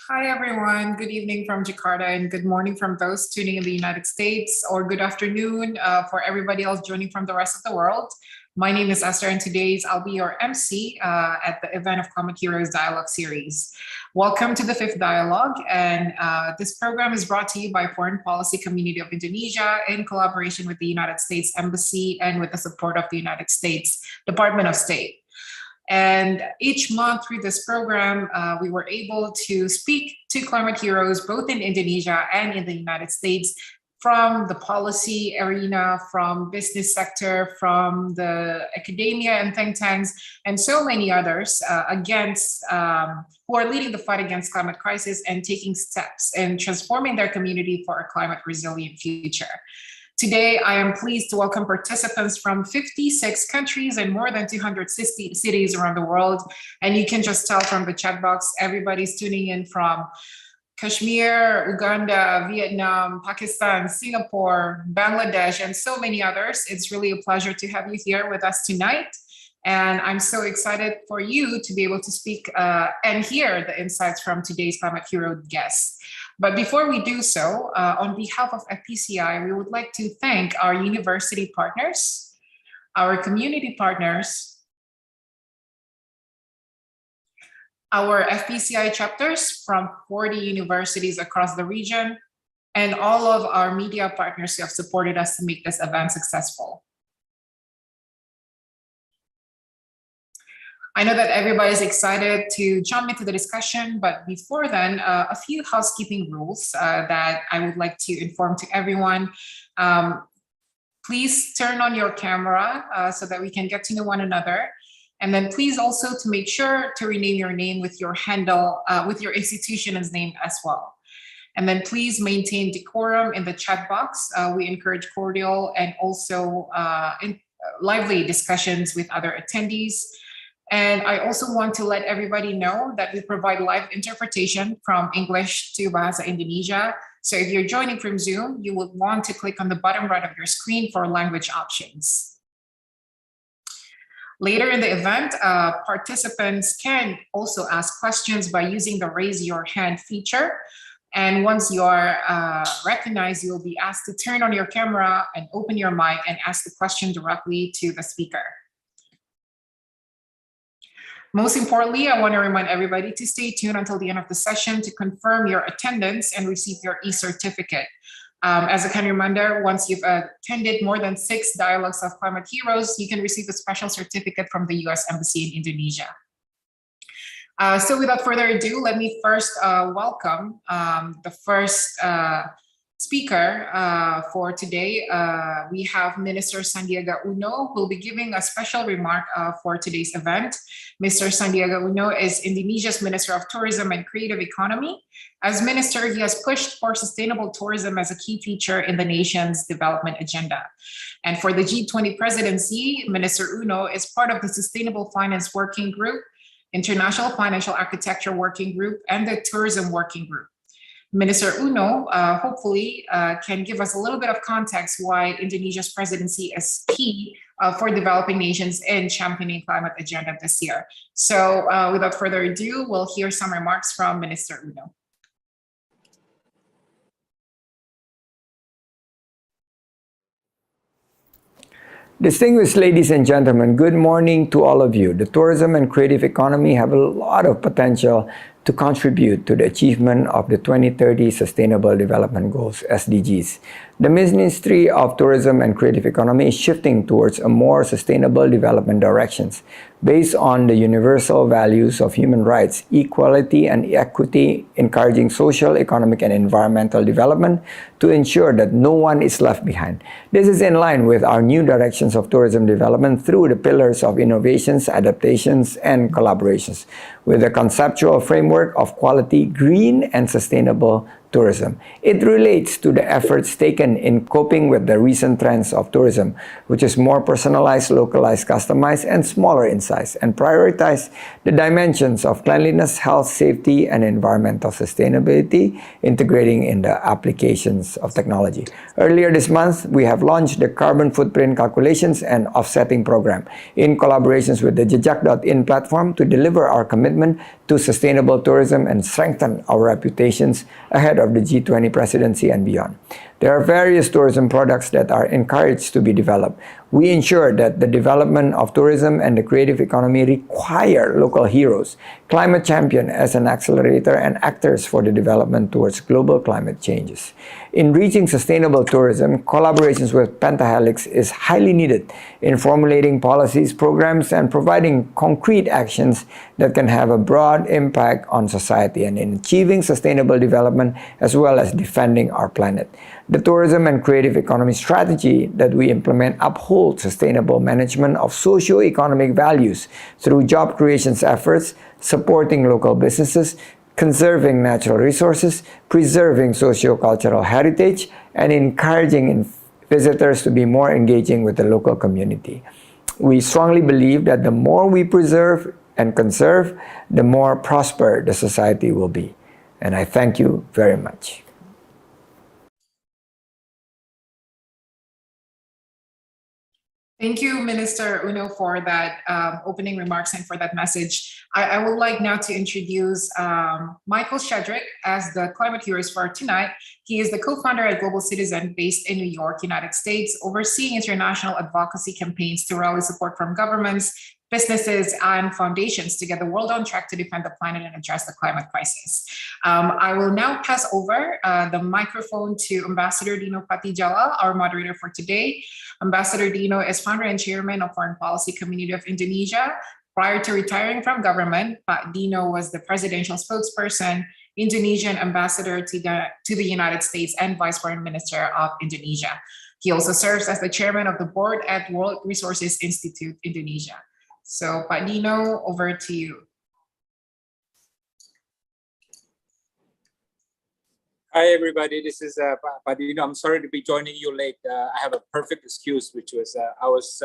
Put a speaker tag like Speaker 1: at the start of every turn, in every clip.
Speaker 1: Hi, everyone. Good evening from Jakarta and good morning from those tuning in the United States, or good afternoon for everybody else joining from the rest of the world. My name is Esther, and today's I'll be your MC at the event of Climate Heroes Dialogue Series. Welcome to the fifth dialogue, and this program is brought to you by Foreign Policy Community of Indonesia in collaboration with the United States Embassy and with the support of the United States Department of State. And each month through this program, we were able to speak to climate heroes, both in Indonesia and in the United States, from the policy arena, from business sector, from the academia and think tanks, and so many others who are leading the fight against climate crisis and taking steps in transforming their community for a climate resilient future. Today, I am pleased to welcome participants from 56 countries and more than 260 cities around the world. And you can just tell from the chat box, everybody's tuning in from Kashmir, Uganda, Vietnam, Pakistan, Singapore, Bangladesh, and so many others. It's really a pleasure to have you here with us tonight. And I'm so excited for you to be able to speak and hear the insights from today's Climate Hero guests. But before we do so, on behalf of FPCI, we would like to thank our university partners, our community partners, our FPCI chapters from 40 universities across the region, and all of our media partners who have supported us to make this event successful. I know that everybody's excited to jump into the discussion, but before then, a few housekeeping rules that I would like to inform to everyone. Please turn on your camera so that we can get to know one another. And then please also to make sure to rename your name with your handle, with your institution's name as well. And then please maintain decorum in the chat box. We encourage cordial and also lively discussions with other attendees. And I also want to let everybody know that we provide live interpretation from English to Bahasa Indonesia. So if you're joining from Zoom, you will want to click on the bottom right of your screen for language options. Later in the event, participants can also ask questions by using the raise your hand feature. And once you are recognized, you'll be asked to turn on your camera and open your mic and ask the question directly to the speaker. Most importantly, I want to remind everybody to stay tuned until the end of the session to confirm your attendance and receive your e-certificate. As a kind reminder, once you've attended more than 6 dialogues of Climate Heroes, you can receive a special certificate from the US Embassy in Indonesia. So without further ado, let me first welcome the first speaker for today. We have Minister Sandiaga Uno, who will be giving a special remark for today's event. Mr. Sandiaga Uno is Indonesia's Minister of Tourism and Creative Economy. As minister, he has pushed for sustainable tourism as a key feature in the nation's development agenda. And for the G20 presidency, Minister Uno is part of the Sustainable Finance Working Group, International Financial Architecture Working Group, and the Tourism Working Group. Minister Uno hopefully can give us a little bit of context why Indonesia's presidency is key for developing nations in championing climate agenda this year. So without further ado, we'll hear some remarks from Minister Uno.
Speaker 2: Distinguished ladies and gentlemen, good morning to all of you. The tourism and creative economy have a lot of potential to contribute to the achievement of the 2030 Sustainable Development Goals, SDGs. The Ministry of Tourism and Creative Economy is shifting towards a more sustainable development directions based on the universal values of human rights, equality and equity, encouraging social, economic and environmental development to ensure that no one is left behind. This is in line with our new directions of tourism development through the pillars of innovations, adaptations, and collaborations, with a conceptual framework of quality, green, and sustainable tourism. It relates to the efforts taken in coping with the recent trends of tourism, which is more personalized, localized, customized, and smaller in size, and prioritize the dimensions of cleanliness, health, safety, and environmental sustainability, integrating in the applications of technology. Earlier this month, we have launched the Carbon Footprint Calculations and Offsetting Program in collaborations with the Jejak.in platform to deliver our commitment to sustainable tourism and strengthen our reputations ahead of the G20 presidency and beyond. There are various tourism products that are encouraged to be developed. We ensure that the development of tourism and the creative economy require local heroes, climate champion as an accelerator, and actors for the development towards global climate changes. In reaching sustainable tourism, collaborations with Pentahelix is highly needed in formulating policies, programs, and providing concrete actions that can have a broad impact on society and in achieving sustainable development as well as defending our planet. The tourism and creative economy strategy that we implement upholds sustainable management of socio-economic values through job creation efforts, supporting local businesses, conserving natural resources, preserving socio-cultural heritage, and encouraging visitors to be more engaging with the local community. We strongly believe that the more we preserve and conserve, the more prosper the society will be. And I thank you very much.
Speaker 1: Thank you, Minister Uno, for that opening remarks and for that message. I would like now to introduce Michael Shedrick as the Climate Heroes for tonight. He is the co-founder at Global Citizen based in New York, United States, overseeing international advocacy campaigns to rally support from governments, businesses, and foundations to get the world on track to defend the planet and address the climate crisis. I will now pass over the microphone to Ambassador Dino Patijala, our moderator for today. Ambassador Dino is founder and chairman of Foreign Policy Community of Indonesia. Prior to retiring from government, Pak Dino was the presidential spokesperson, Indonesian ambassador to the United States, and vice foreign minister of Indonesia. He also serves as the chairman of the board at World Resources Institute, Indonesia. So, Pak Dino, over to you.
Speaker 3: Hi, everybody. This is Pak Dino. I'm sorry to be joining you late. I have a perfect excuse, which was I was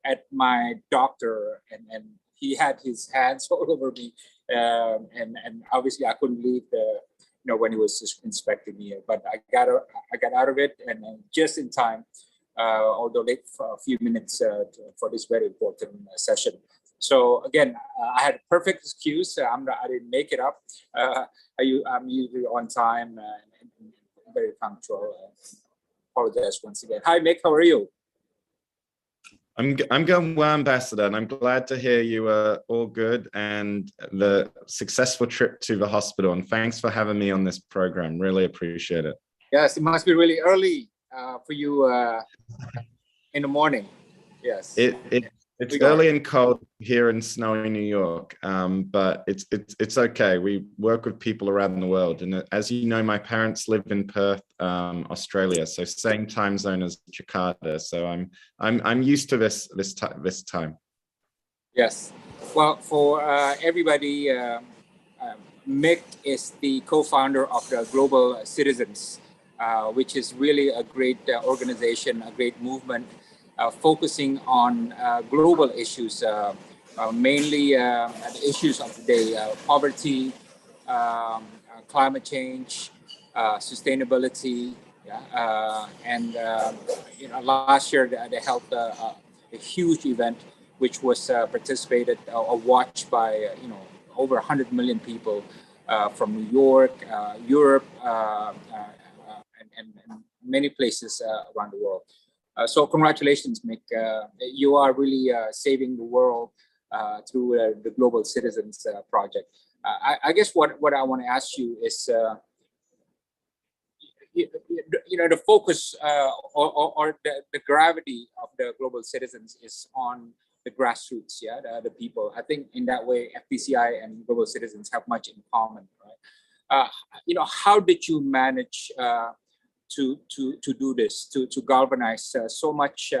Speaker 3: at my doctor, and he had his hands all over me, and obviously I couldn't leave when he was just inspecting me. But I got out of it, and just in time. Although late for a few minutes for this very important session. So again, I had a perfect excuse. I didn't make it up. I'm usually on time and very punctual. Apologize once again. Hi, Mick. How are you?
Speaker 4: I'm going well, Ambassador, and I'm glad to hear you are all good and the successful trip to the hospital. And thanks for having me on this program. Really appreciate it.
Speaker 3: Yes, it must be really early for you in the morning. Yes.
Speaker 4: It's early and cold here in snowy New York, but it's okay. We work with people around the world, and as you know, my parents live in Perth, Australia, so same time zone as Jakarta. So I'm used to this time.
Speaker 3: Yes. Well, for everybody, Mick is the co-founder of the Global Citizens, which is really a great organization, a great movement, focusing on global issues, mainly the issues of the day: poverty, climate change, sustainability. And last year they held a huge event, which was participated or watched by over 100 million people from New York, Europe, and many places around the world. So congratulations, Mick. You are really saving the world through the Global Citizens Project. I guess what I want to ask you is, the focus or the gravity of the Global Citizens is on the grassroots, the people. I think in that way, FPCI and Global Citizens have much in common, right? How did you manage to do this, to galvanize so much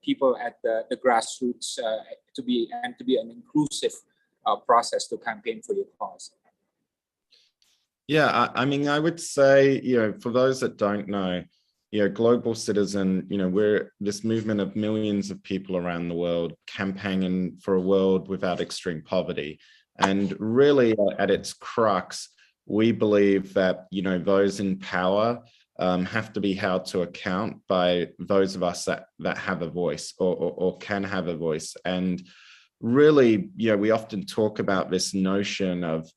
Speaker 3: people at the grassroots to be an inclusive process to campaign for your cause?
Speaker 4: Yeah, I mean, I would say, for those that don't know, Global Citizen, we're this movement of millions of people around the world campaigning for a world without extreme poverty. And really at its crux, we believe that, those in power have to be held to account by those of us that have a voice or can have a voice. And really, we often talk about this notion of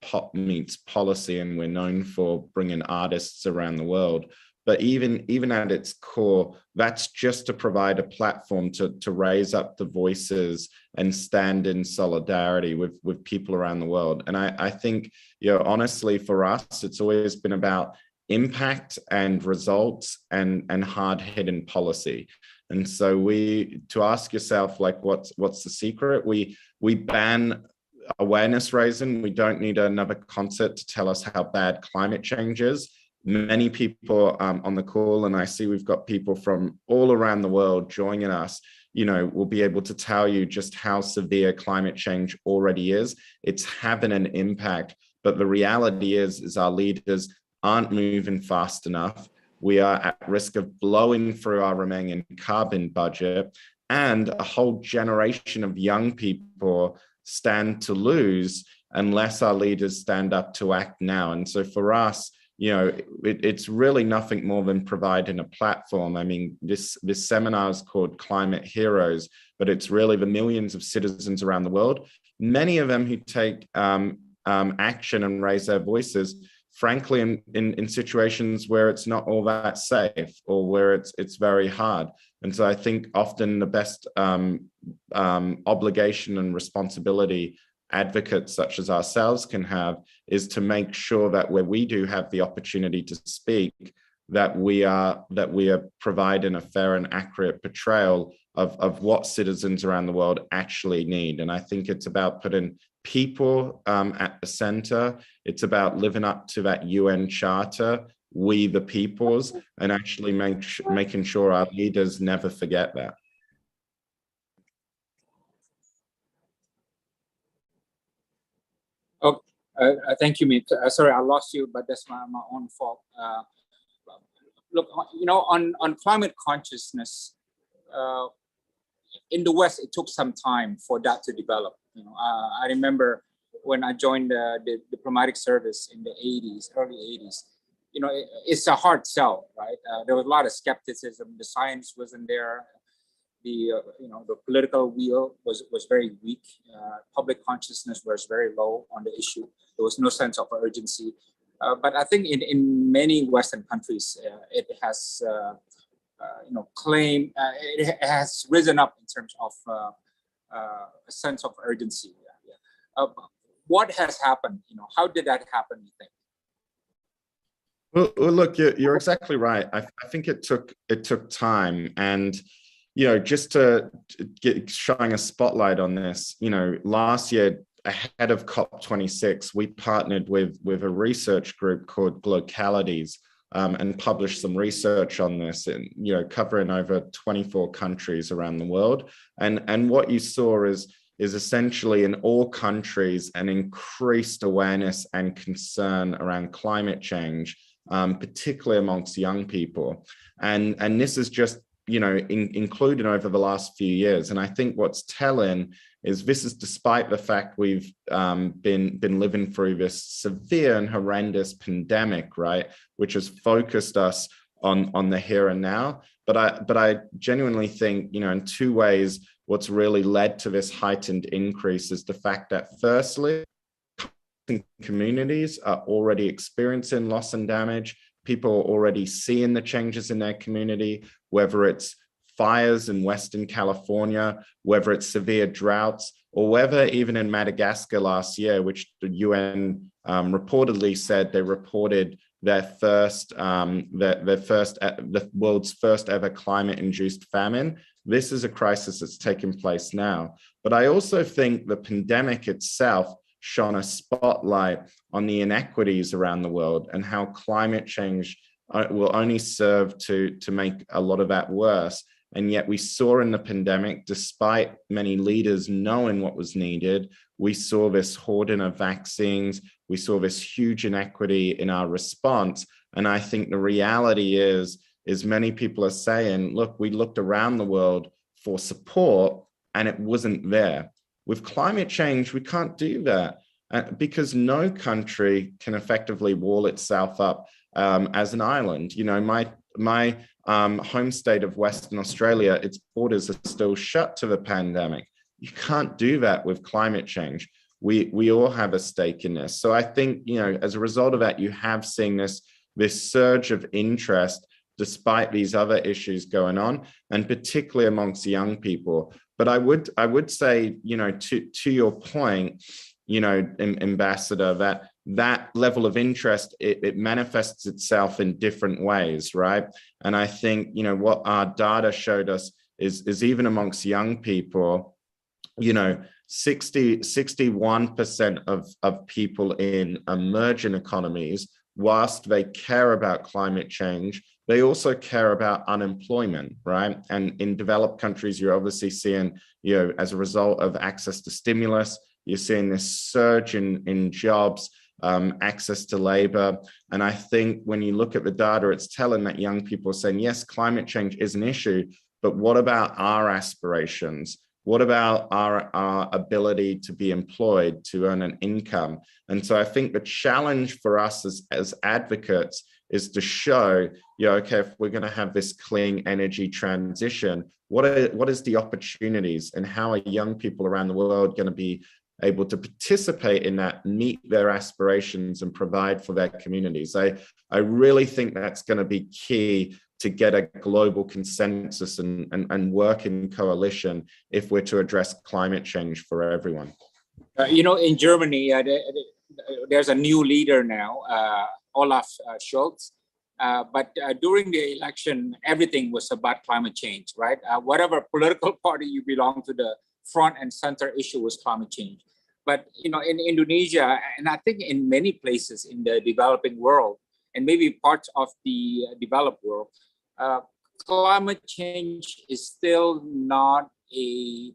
Speaker 4: pop meets policy, and we're known for bringing artists around the world. But even at its core, that's just to provide a platform to raise up the voices and stand in solidarity with people around the world. And I think, honestly, for us, it's always been about impact and results and hard-hitting policy. And so to ask yourself, like, what's the secret? We ban awareness raising. We don't need another concert to tell us how bad climate change is. Many people on the call, and I see we've got people from all around the world joining us, will be able to tell you just how severe climate change already is. It's having an impact, but the reality is our leaders aren't moving fast enough. We are at risk of blowing through our remaining carbon budget, and a whole generation of young people stand to lose unless our leaders stand up to act now. And so for us, it's really nothing more than providing a platform. I mean, this seminar is called Climate Heroes, but it's really the millions of citizens around the world, many of them who take action and raise their voices, frankly, in situations where it's not all that safe or where it's very hard. And so I think often the best obligation and responsibility advocates such as ourselves can have is to make sure that where we do have the opportunity to speak, that we are providing a fair and accurate portrayal of what citizens around the world actually need. And I think it's about putting people at the center. It's about living up to that UN charter, we the peoples, and actually making sure our leaders never forget that.
Speaker 3: Oh, thank you, Mick. Sorry, I lost you, but that's my own fault. Look, on climate consciousness, in the West, it took some time for that to develop. I remember when I joined the diplomatic service in the early 80s, it's a hard sell, right? There was a lot of skepticism. The science wasn't there. The political will was very weak. Public consciousness was very low on the issue. There was no sense of urgency. But I think in many Western countries, it has it has risen up in terms of a sense of urgency. What has happened? How did that happen, you think?
Speaker 4: Well, look, you're exactly right. I think it took time, and just to shine a spotlight on this, last year ahead of COP26, we partnered with a research group called Glocalities and published some research on this, and covering over 24 countries around the world. And what you saw is essentially in all countries an increased awareness and concern around climate change, particularly amongst young people. And this is just included over the last few years. And I think what's telling is this is despite the fact we've been living through this severe and horrendous pandemic, right, which has focused us on the here and now. But I genuinely think, in two ways, what's really led to this heightened increase is the fact that firstly, communities are already experiencing loss and damage. People are already seeing the changes in their community, whether it's fires in Western California, whether it's severe droughts, or whether even in Madagascar last year, which the UN reportedly said they reported the world's first ever climate-induced famine. This is a crisis that's taking place now. But I also think the pandemic itself shone a spotlight on the inequities around the world and how climate change will only serve to make a lot of that worse. And yet we saw in the pandemic, despite many leaders knowing what was needed, we saw this hoarding of vaccines. We saw this huge inequity in our response. And I think the reality is many people are saying, look, we looked around the world for support and it wasn't there. With climate change, we can't do that because no country can effectively wall itself up as an island. You know, my home state of Western Australia, its borders are still shut to the pandemic. You can't do that with climate change. We all have a stake in this. So I think, you know, as a result of that, you have seen this surge of interest despite these other issues going on, and particularly amongst young people. But I would say, you know, to your point, you know, Ambassador, that level of interest, it manifests itself in different ways, right? And I think, you know, what our data showed us is even amongst young people, you know, 61% of people in emerging economies, whilst they care about climate change, they also care about unemployment, right? And in developed countries, you're obviously seeing, you know, as a result of access to stimulus, you're seeing this surge in jobs, access to labor. And I think when you look at the data, it's telling that young people are saying, yes, climate change is an issue, but what about our aspirations? What about our ability to be employed, to earn an income? And so I think the challenge for us as advocates is to show, you know, okay, if we're going to have this clean energy transition, what is the opportunities, and how are young people around the world going to be able to participate in that, meet their aspirations and provide for their communities? I really think that's going to be key to get a global consensus and work in coalition if we're to address climate change for everyone.
Speaker 3: You know, in Germany, there's a new leader now, Olaf Scholz. But during the election, everything was about climate change, right? Whatever political party you belong to, the front and center issue was climate change. But, you know, in Indonesia, and I think in many places in the developing world, and maybe parts of the developed world, climate change is still not a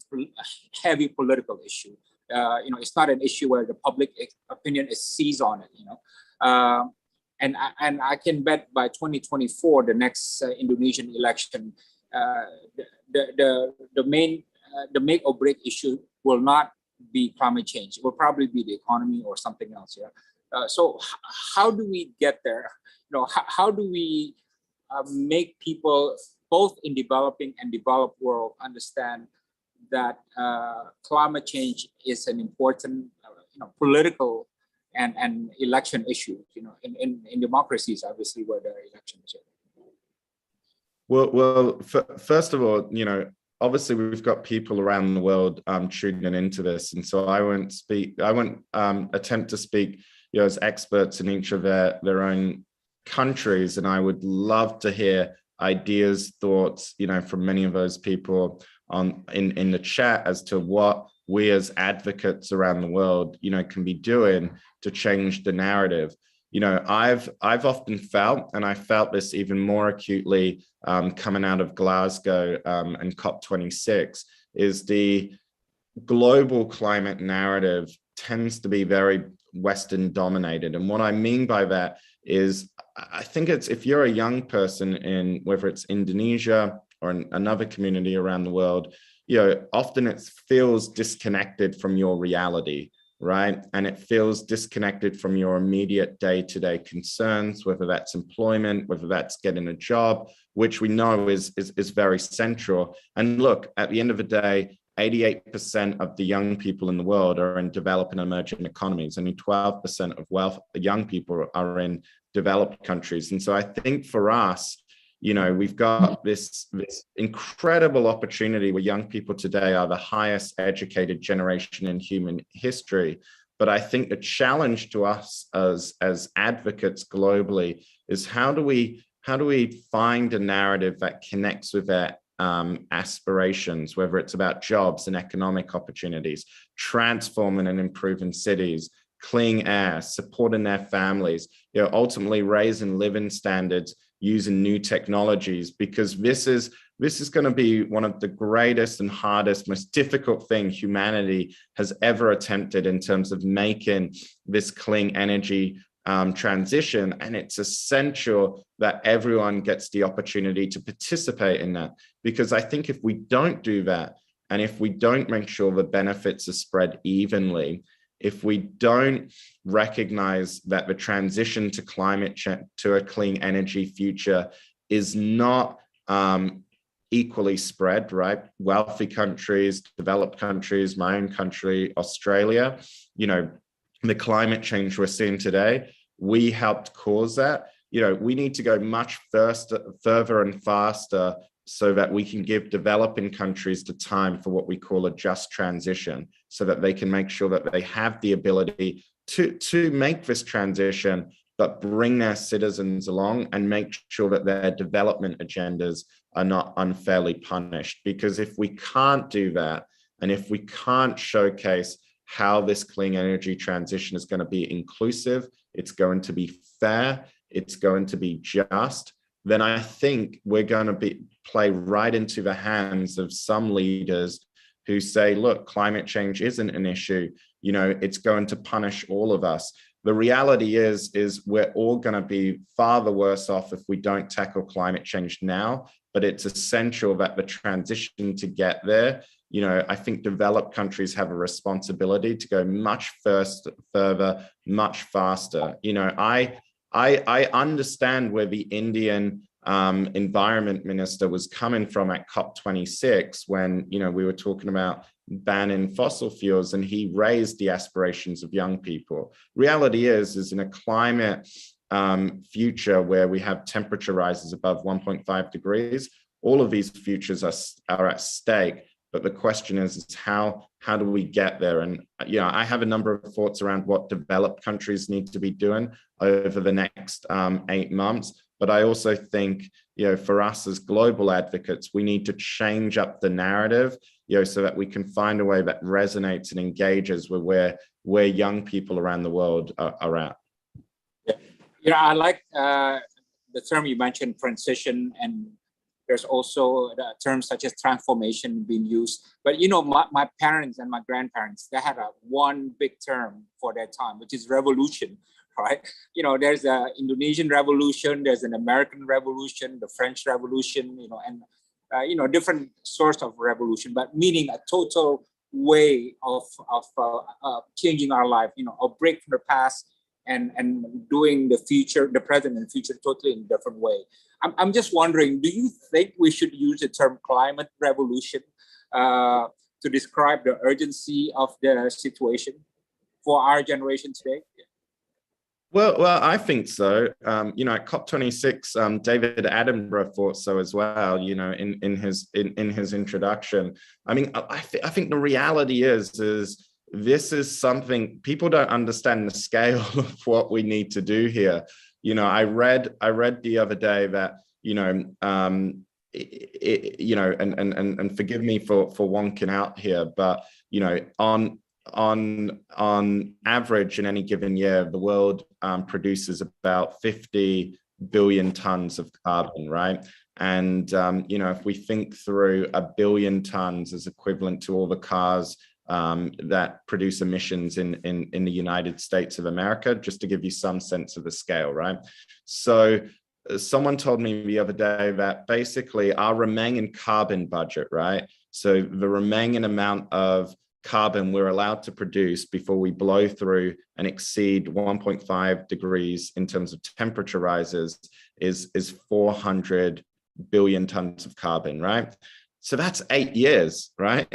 Speaker 3: heavy political issue. You know, it's not an issue where the public opinion is seized on it, you know. And I can bet by 2024, the next Indonesian election, the make or break issue will not be climate change. It will probably be the economy or something else. Yeah. So how do we get there? You know, how do we make people both in developing and developed world understand that climate change is an important, you know, political and election issue, you know, in democracies, obviously, where there are elections.
Speaker 4: Well, first of all, you know, obviously we've got people around the world tuning into this, and so I won't attempt to speak, you know, as experts in each of their own countries, and I would love to hear ideas, thoughts, you know, from many of those people in the chat as to what we as advocates around the world, you know, can be doing to change the narrative. You know, I've often felt, and I felt this even more acutely coming out of Glasgow and COP26, is the global climate narrative tends to be very Western dominated. And what I mean by that is, I think it's, if you're a young person in, whether it's Indonesia or in another community around the world, you know, often it feels disconnected from your reality, right? And it feels disconnected from your immediate day-to-day concerns, whether that's employment, whether that's getting a job, which we know is very central. And look, at the end of the day, 88% of the young people in the world are in developing and emerging economies. Only 12% of young people are in developed countries. And so I think for us, you know, we've got this incredible opportunity where young people today are the highest educated generation in human history. But I think the challenge to us as advocates globally is how do we find a narrative that connects with their aspirations, whether it's about jobs and economic opportunities, transforming and improving cities, clean air, supporting their families, you know, ultimately raising living standards using new technologies, because this is this is going to be one of the greatest and hardest, most difficult thing humanity has ever attempted in terms of making this clean energy transition. And it's essential that everyone gets the opportunity to participate in that. Because I think if we don't do that, and if we don't make sure the benefits are spread evenly, if we don't recognize that the transition to climate change, to a clean energy future is not equally spread, right? Wealthy countries, developed countries, my own country, Australia, you know, the climate change we're seeing today, we helped cause that. You know, we need to go much further and faster so that we can give developing countries the time for what we call a just transition, so that they can make sure that they have the ability to make this transition, but bring their citizens along and make sure that their development agendas are not unfairly punished. Because if we can't do that, and if we can't showcase how this clean energy transition is going to be inclusive, it's going to be fair, it's going to be just, then I think we're going to play right into the hands of some leaders who say, look, climate change isn't an issue, you know, it's going to punish all of us. The reality is we're all going to be far the worse off if we don't tackle climate change now, but it's essential that the transition to get there, you know, I think developed countries have a responsibility to go much further, much faster. You know, I understand where the Indian environment minister was coming from at COP26 when, you know, we were talking about banning fossil fuels, and he raised the aspirations of young people. Reality is in a climate future where we have temperature rises above 1.5 degrees, all of these futures are at stake. But the question is how do we get there? And, you know, I have a number of thoughts around what developed countries need to be doing over the next 8 months. But I also think, you know, for us as global advocates, we need to change up the narrative, you know, so that we can find a way that resonates and engages with where young people around the world are at.
Speaker 3: Yeah, you know, I like the term you mentioned, transition, and there's also terms such as transformation being used. But, you know, my parents and my grandparents, they had one big term for their time, which is revolution, right? You know, there's an Indonesian revolution, there's an American revolution, the French revolution, you know, and, you know, different sorts of revolution, but meaning a total way of changing our life, you know, a break from the past and doing the future, the present and future totally in a different way. I'm just wondering, do you think we should use the term climate revolution to describe the urgency of the situation for our generation today?
Speaker 4: Well, I think so. You know, at COP26, David Attenborough thought so as well. You know, in his introduction. I mean, I think the reality is this is something people don't understand the scale of what we need to do here. You know, I read the other day that, you know, you know, and forgive me for wonking out here, but, you know, on average in any given year, the world produces about 50 billion tons of carbon, right? And, you know, if we think through 1 billion tons is equivalent to all the cars that produce emissions in the United States of America, just to give you some sense of the scale, right? So someone told me the other day that basically our remaining carbon budget, right? So the remaining amount of carbon we're allowed to produce before we blow through and exceed 1.5 degrees in terms of temperature rises is 400 billion tons of carbon, right? So that's 8 years, right?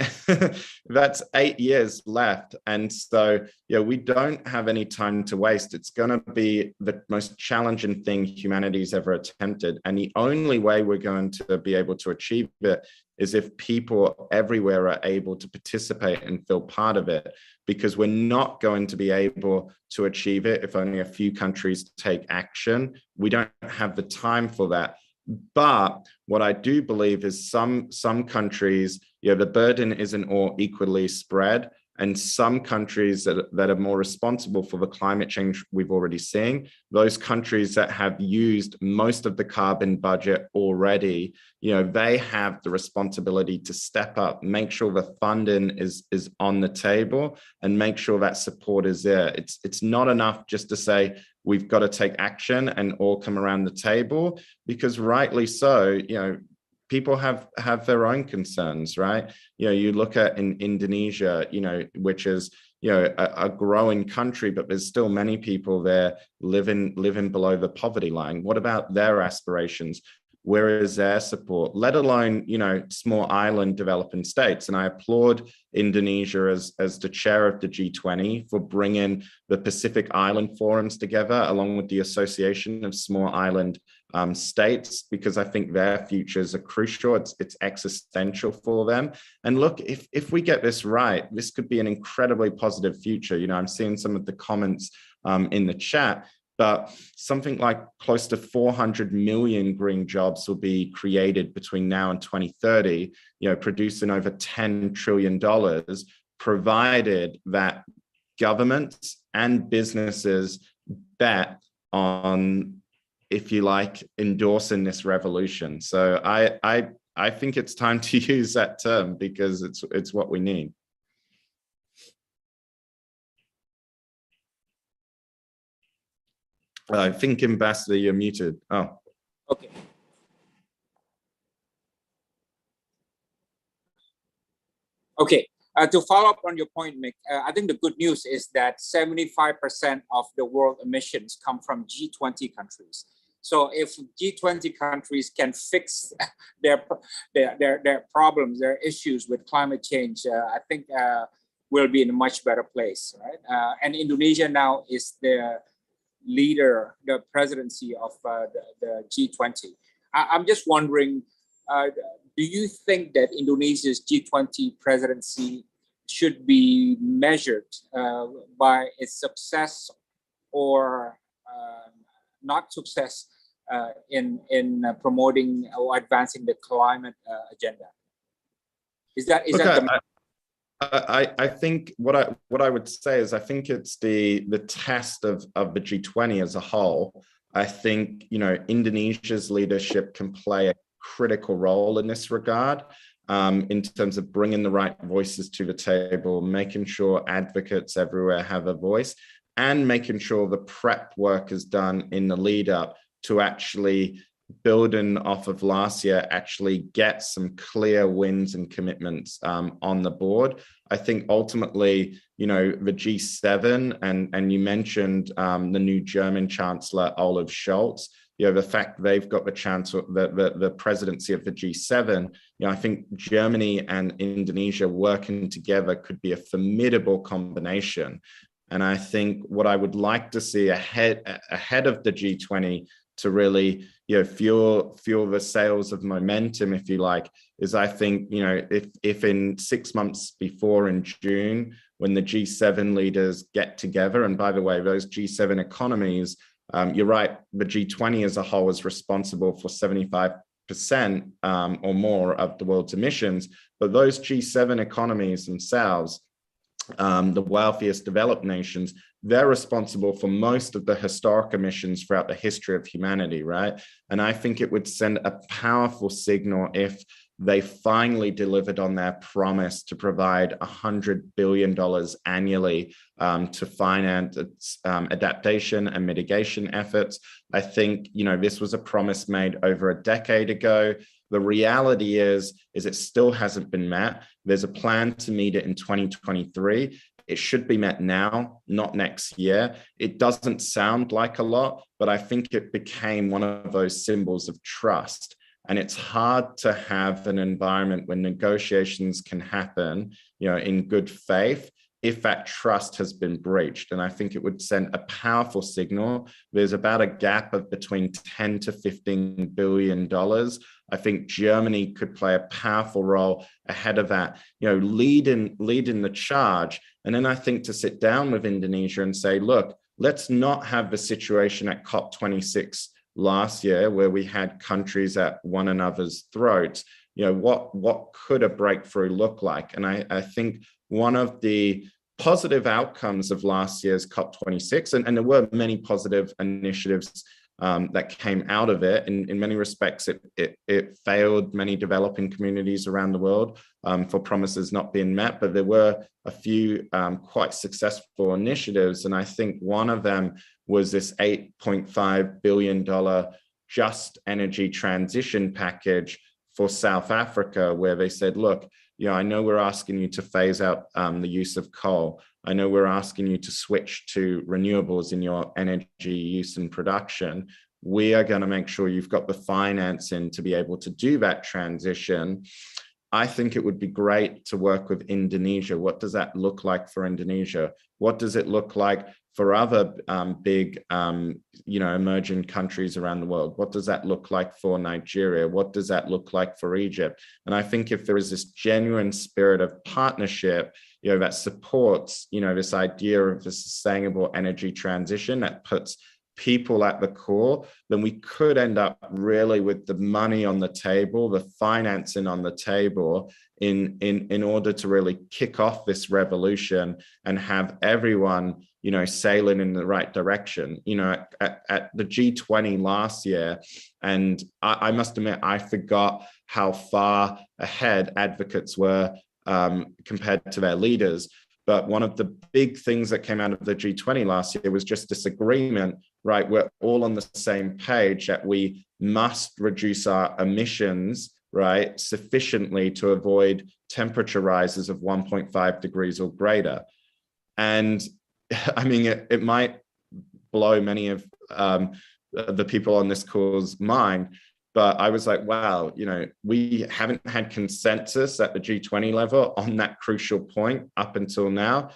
Speaker 4: That's 8 years left. And so, yeah, we don't have any time to waste. It's going to be the most challenging thing humanity's ever attempted. And the only way we're going to be able to achieve it is if people everywhere are able to participate and feel part of it, because we're not going to be able to achieve it if only a few countries take action. We don't have the time for that. But what I do believe is some countries, you know, the burden isn't all equally spread. And some countries that are more responsible for the climate change we've already seen, those countries that have used most of the carbon budget already, they have the responsibility to step up, make sure the funding is on the table, and make sure that support is there. It's not enough just to say we've got to take action and all come around the table, because rightly so, people have their own concerns, right? You look at in Indonesia, which is a growing country, but there's still many people there living below the poverty line. What about their aspirations? Where is their support, let alone, small island developing states? And I applaud Indonesia as the chair of the G20 for bringing the Pacific Island forums together, along with the Association of Small Island states, because I think their futures are crucial. It's existential for them. And look, if we get this right, this could be an incredibly positive future. I'm seeing some of the comments in the chat, but something like close to 400 million green jobs will be created between now and 2030, producing over $10 trillion, provided that governments and businesses bet on, if you like, endorsing this revolution. So I think it's time to use that term, because it's what we need. I think, Ambassador, you're muted. Oh.
Speaker 3: Okay. Okay. To follow up on your point, Mick, I think the good news is that 75% of the world emissions come from G20 countries. So if G20 countries can fix their problems, their issues with climate change, I think we'll be in a much better place, right? And Indonesia now is the leader, the presidency of the G20. I'm just wondering, do you think that Indonesia's G20 presidency should be measured by its success or not success in promoting or advancing the climate agenda? Is that
Speaker 4: I think what I would say is, I think it's the test of the G20 as a whole. I think Indonesia's leadership can play a critical role in this regard, in terms of bringing the right voices to the table, making sure advocates everywhere have a voice, and making sure the prep work is done in the lead up to actually, building off of last year, actually get some clear wins and commitments on the board. I think ultimately, the G7, and you mentioned the new German Chancellor, Olaf Scholz, the fact they've got the chance, the presidency of the G7, I think Germany and Indonesia working together could be a formidable combination. And I think what I would like to see ahead of the G20 to really, fuel the sails of momentum, if you like, is, I think, if in 6 months before, in June, when the G7 leaders get together, and by the way, those G7 economies, you're right, the G20 as a whole is responsible for 75% or more of the world's emissions, but those G7 economies themselves, the wealthiest developed nations, they're responsible for most of the historic emissions throughout the history of humanity, right? And I think it would send a powerful signal if they finally delivered on their promise to provide $100 billion annually to finance adaptation and mitigation efforts. I think, this was a promise made over a decade ago. The reality is it still hasn't been met. There's a plan to meet it in 2023. It should be met now, not next year. It doesn't sound like a lot, but I think it became one of those symbols of trust. And it's hard to have an environment where negotiations can happen, in good faith, if that trust has been breached. And I think it would send a powerful signal. There's about a gap of between 10 to $15 billion. I think Germany could play a powerful role ahead of that, leading the charge. And then I think to sit down with Indonesia and say, look, let's not have the situation at COP26 last year where we had countries at one another's throats. What could a breakthrough look like? And I think one of the positive outcomes of last year's COP26, and there were many positive initiatives that came out of it. In many respects, it failed many developing communities around the world for promises not being met, but there were a few quite successful initiatives. And I think one of them was this $8.5 billion just energy transition package for South Africa, where they said, look, I know we're asking you to phase out the use of coal. I know we're asking you to switch to renewables in your energy use and production. We are going to make sure you've got the financing to be able to do that transition. I think it would be great to work with Indonesia. What does that look like for Indonesia? What does it look like for other big, emerging countries around the world? What does that look like for Nigeria? What does that look like for Egypt? And I think if there is this genuine spirit of partnership, that supports, this idea of the sustainable energy transition that puts people at the core, then we could end up really with the money on the table, the financing on the table in order to really kick off this revolution and have everyone, sailing in the right direction. At the G20 last year, and I must admit, I forgot how far ahead advocates were compared to their leaders. But one of the big things that came out of the G20 last year was just this agreement, right? We're all on the same page that we must reduce our emissions, right, sufficiently to avoid temperature rises of 1.5 degrees or greater. And I mean, it might blow many of the people on this call's mind, but I was like, wow, we haven't had consensus at the G20 level on that crucial point up until now.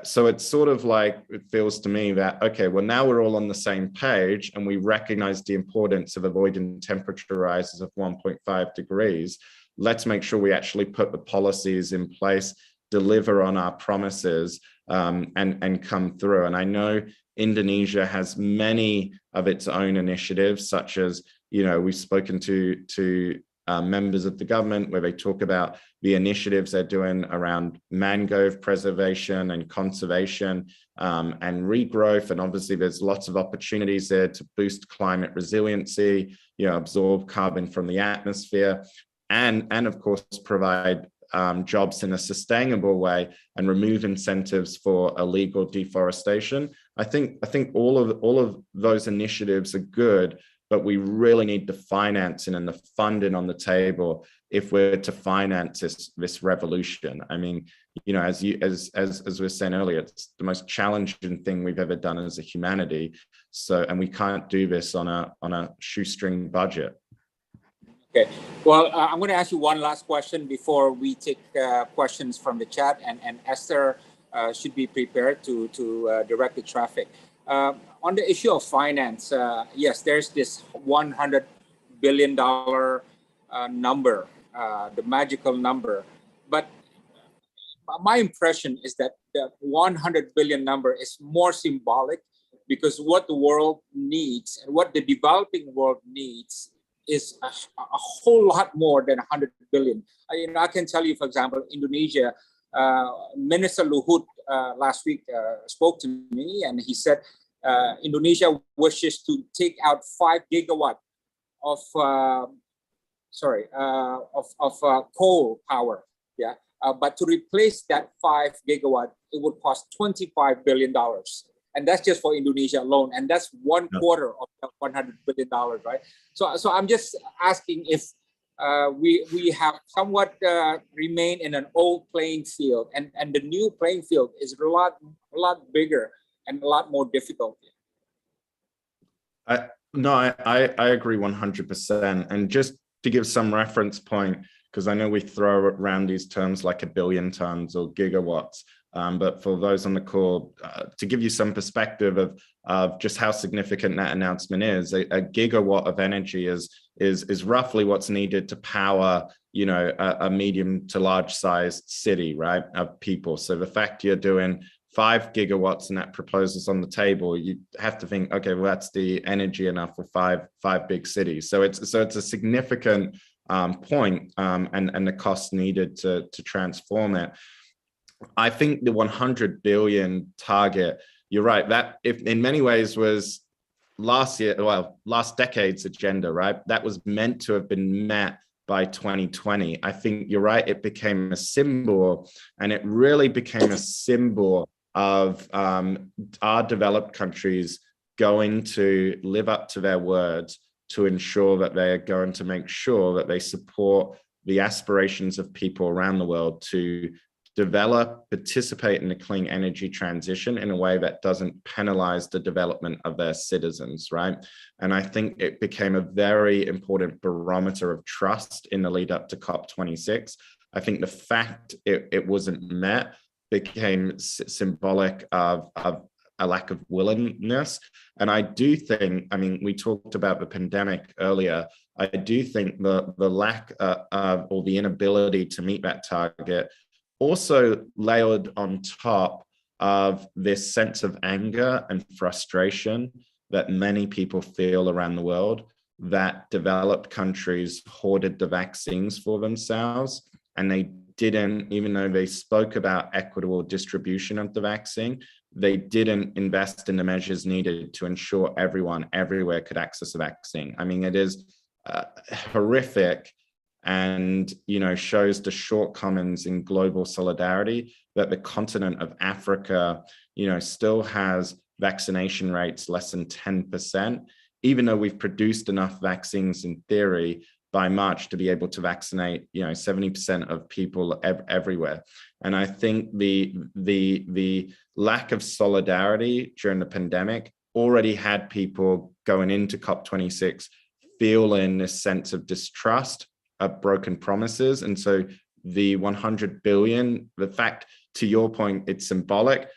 Speaker 4: So it's sort of like, it feels to me that, okay, well, now we're all on the same page and we recognize the importance of avoiding temperature rises of 1.5 degrees. Let's make sure we actually put the policies in place, deliver on our promises, and come through. And I know Indonesia has many of its own initiatives, such as, we've spoken to members of the government where they talk about the initiatives they're doing around mangrove preservation and conservation and regrowth. And obviously there's lots of opportunities there to boost climate resiliency, absorb carbon from the atmosphere, and of course provide jobs in a sustainable way and remove incentives for illegal deforestation. I think all of those initiatives are good, but we really need the financing and the funding on the table if we're to finance this revolution. I mean, as we were saying earlier, it's the most challenging thing we've ever done as a humanity. And we can't do this on a shoestring budget.
Speaker 3: Okay. Well, I'm going to ask you one last question before we take questions from the chat, and Esther should be prepared to direct the traffic. On the issue of finance, yes, there's this $100 billion number, the magical number. But my impression is that the 100 billion number is more symbolic, because what the world needs and what the developing world needs is a whole lot more than 100 billion. I can tell you, for example, Indonesia, Minister Luhut last week spoke to me, and he said Indonesia wishes to take out 5 gigawatt of coal power. Yeah, but to replace that 5 gigawatt, it would cost $25 billion. And that's just for Indonesia alone. And that's 1/4 of the $100 billion, right? So I'm just asking if we have somewhat remain in an old playing field, and the new playing field is a lot bigger and a lot more difficult.
Speaker 4: I agree 100%. And just to give some reference point, because I know we throw around these terms like a billion tons or gigawatts, but for those on the call, to give you some perspective of just how significant that announcement is, a gigawatt of energy is roughly what's needed to power, a medium to large sized city, right, of people. So the fact you're doing 5 gigawatts and that proposal's on the table, you have to think, okay, well, that's the energy enough for five big cities. So it's a significant point, and the cost needed to transform it. I think the 100 billion target, you're right, that if in many ways was last decade's agenda, right? That was meant to have been met by 2020. I think you're right, it became a symbol, and it really became a symbol of our developed countries going to live up to their words to ensure that they are going to make sure that they support the aspirations of people around the world to develop, participate in the clean energy transition in a way that doesn't penalize the development of their citizens, right? And I think it became a very important barometer of trust in the lead up to COP26. I think the fact it wasn't met became symbolic of a lack of willingness. And I do think, I mean, we talked about the pandemic earlier. I do think the lack of, or the inability to meet that target also layered on top of this sense of anger and frustration that many people feel around the world, that developed countries hoarded the vaccines for themselves, and they didn't, even though they spoke about equitable distribution of the vaccine, they didn't invest in the measures needed to ensure everyone everywhere could access a vaccine. I mean, it is horrific, and shows the shortcomings in global solidarity that the continent of Africa still has vaccination rates less than 10%, even though we've produced enough vaccines in theory by March to be able to vaccinate 70% of people everywhere. And I think the lack of solidarity during the pandemic already had people going into COP26 feeling this sense of distrust, of broken promises. And so the 100 billion, the fact, to your point, it's symbolic.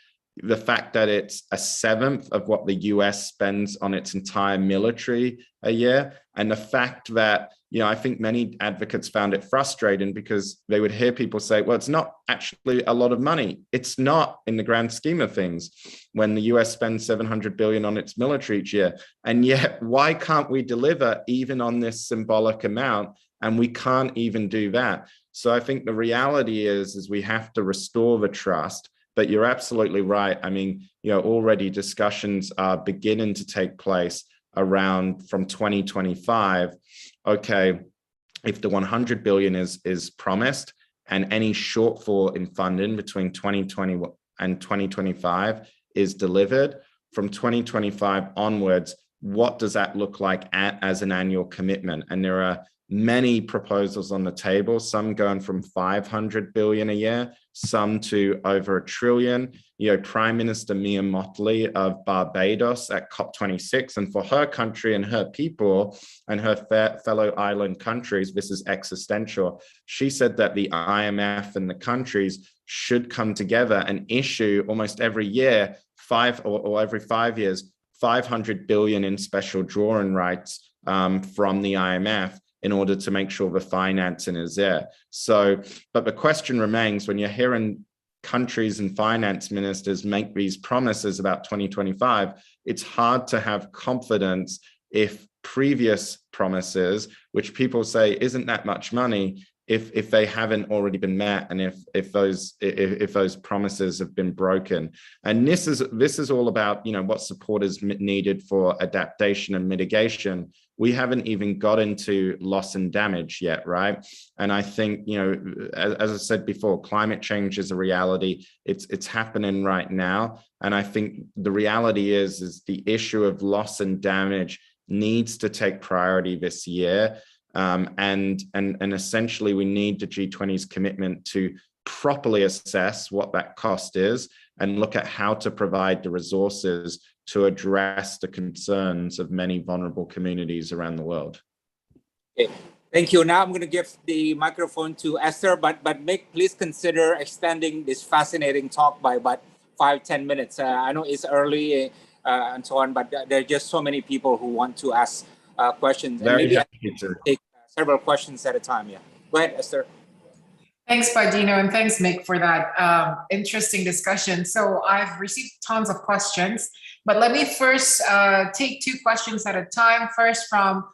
Speaker 4: The fact that it's a seventh of what the US spends on its entire military a year, and the fact that, I think many advocates found it frustrating because they would hear people say, well, it's not actually a lot of money. It's not in the grand scheme of things when the US spends 700 billion on its military each year. And yet, why can't we deliver even on this symbolic amount? And we can't even do that. So I think the reality is we have to restore the trust. But you're absolutely right. I mean, already discussions are beginning to take place around from 2025. Okay, if the 100 billion is promised and any shortfall in funding between 2020 and 2025 is delivered, from 2025 onwards, what does that look like as an annual commitment? And there are many proposals on the table, some going from 500 billion a year, some to over $1 trillion. Prime Minister Mia Mottley of Barbados at COP26, and for her country and her people and her fellow island countries, this is existential. She said that the IMF and the countries should come together and issue almost every year, or every 5 years, 500 billion in special drawing rights from the IMF, in order to make sure the financing is there. So, but the question remains, when you're hearing countries and finance ministers make these promises about 2025, it's hard to have confidence if previous promises, which people say isn't that much money, if they haven't already been met, and if those promises have been broken. And this is all about what support is needed for adaptation and mitigation. We haven't even got into loss and damage yet, right? And I think as I said before, climate change is a reality. It's happening right now, and I think the reality is the issue of loss and damage needs to take priority this year. And essentially we need the G20's commitment to properly assess what that cost is and look at how to provide the resources to address the concerns of many vulnerable communities around the world.
Speaker 3: Okay. Thank you. Now I'm going to give the microphone to Esther, but Mick, please consider extending this fascinating talk by about 5-10 minutes. I know it's early and so on, but there are just so many people who want to ask questions.
Speaker 4: Very
Speaker 3: and maybe
Speaker 4: happy to
Speaker 3: take several questions at a time. Yeah. Go ahead, Esther.
Speaker 1: Thanks, Padino, and thanks, Mick, for that interesting discussion. So I've received tons of questions, but let me first take 2 questions at a time. First from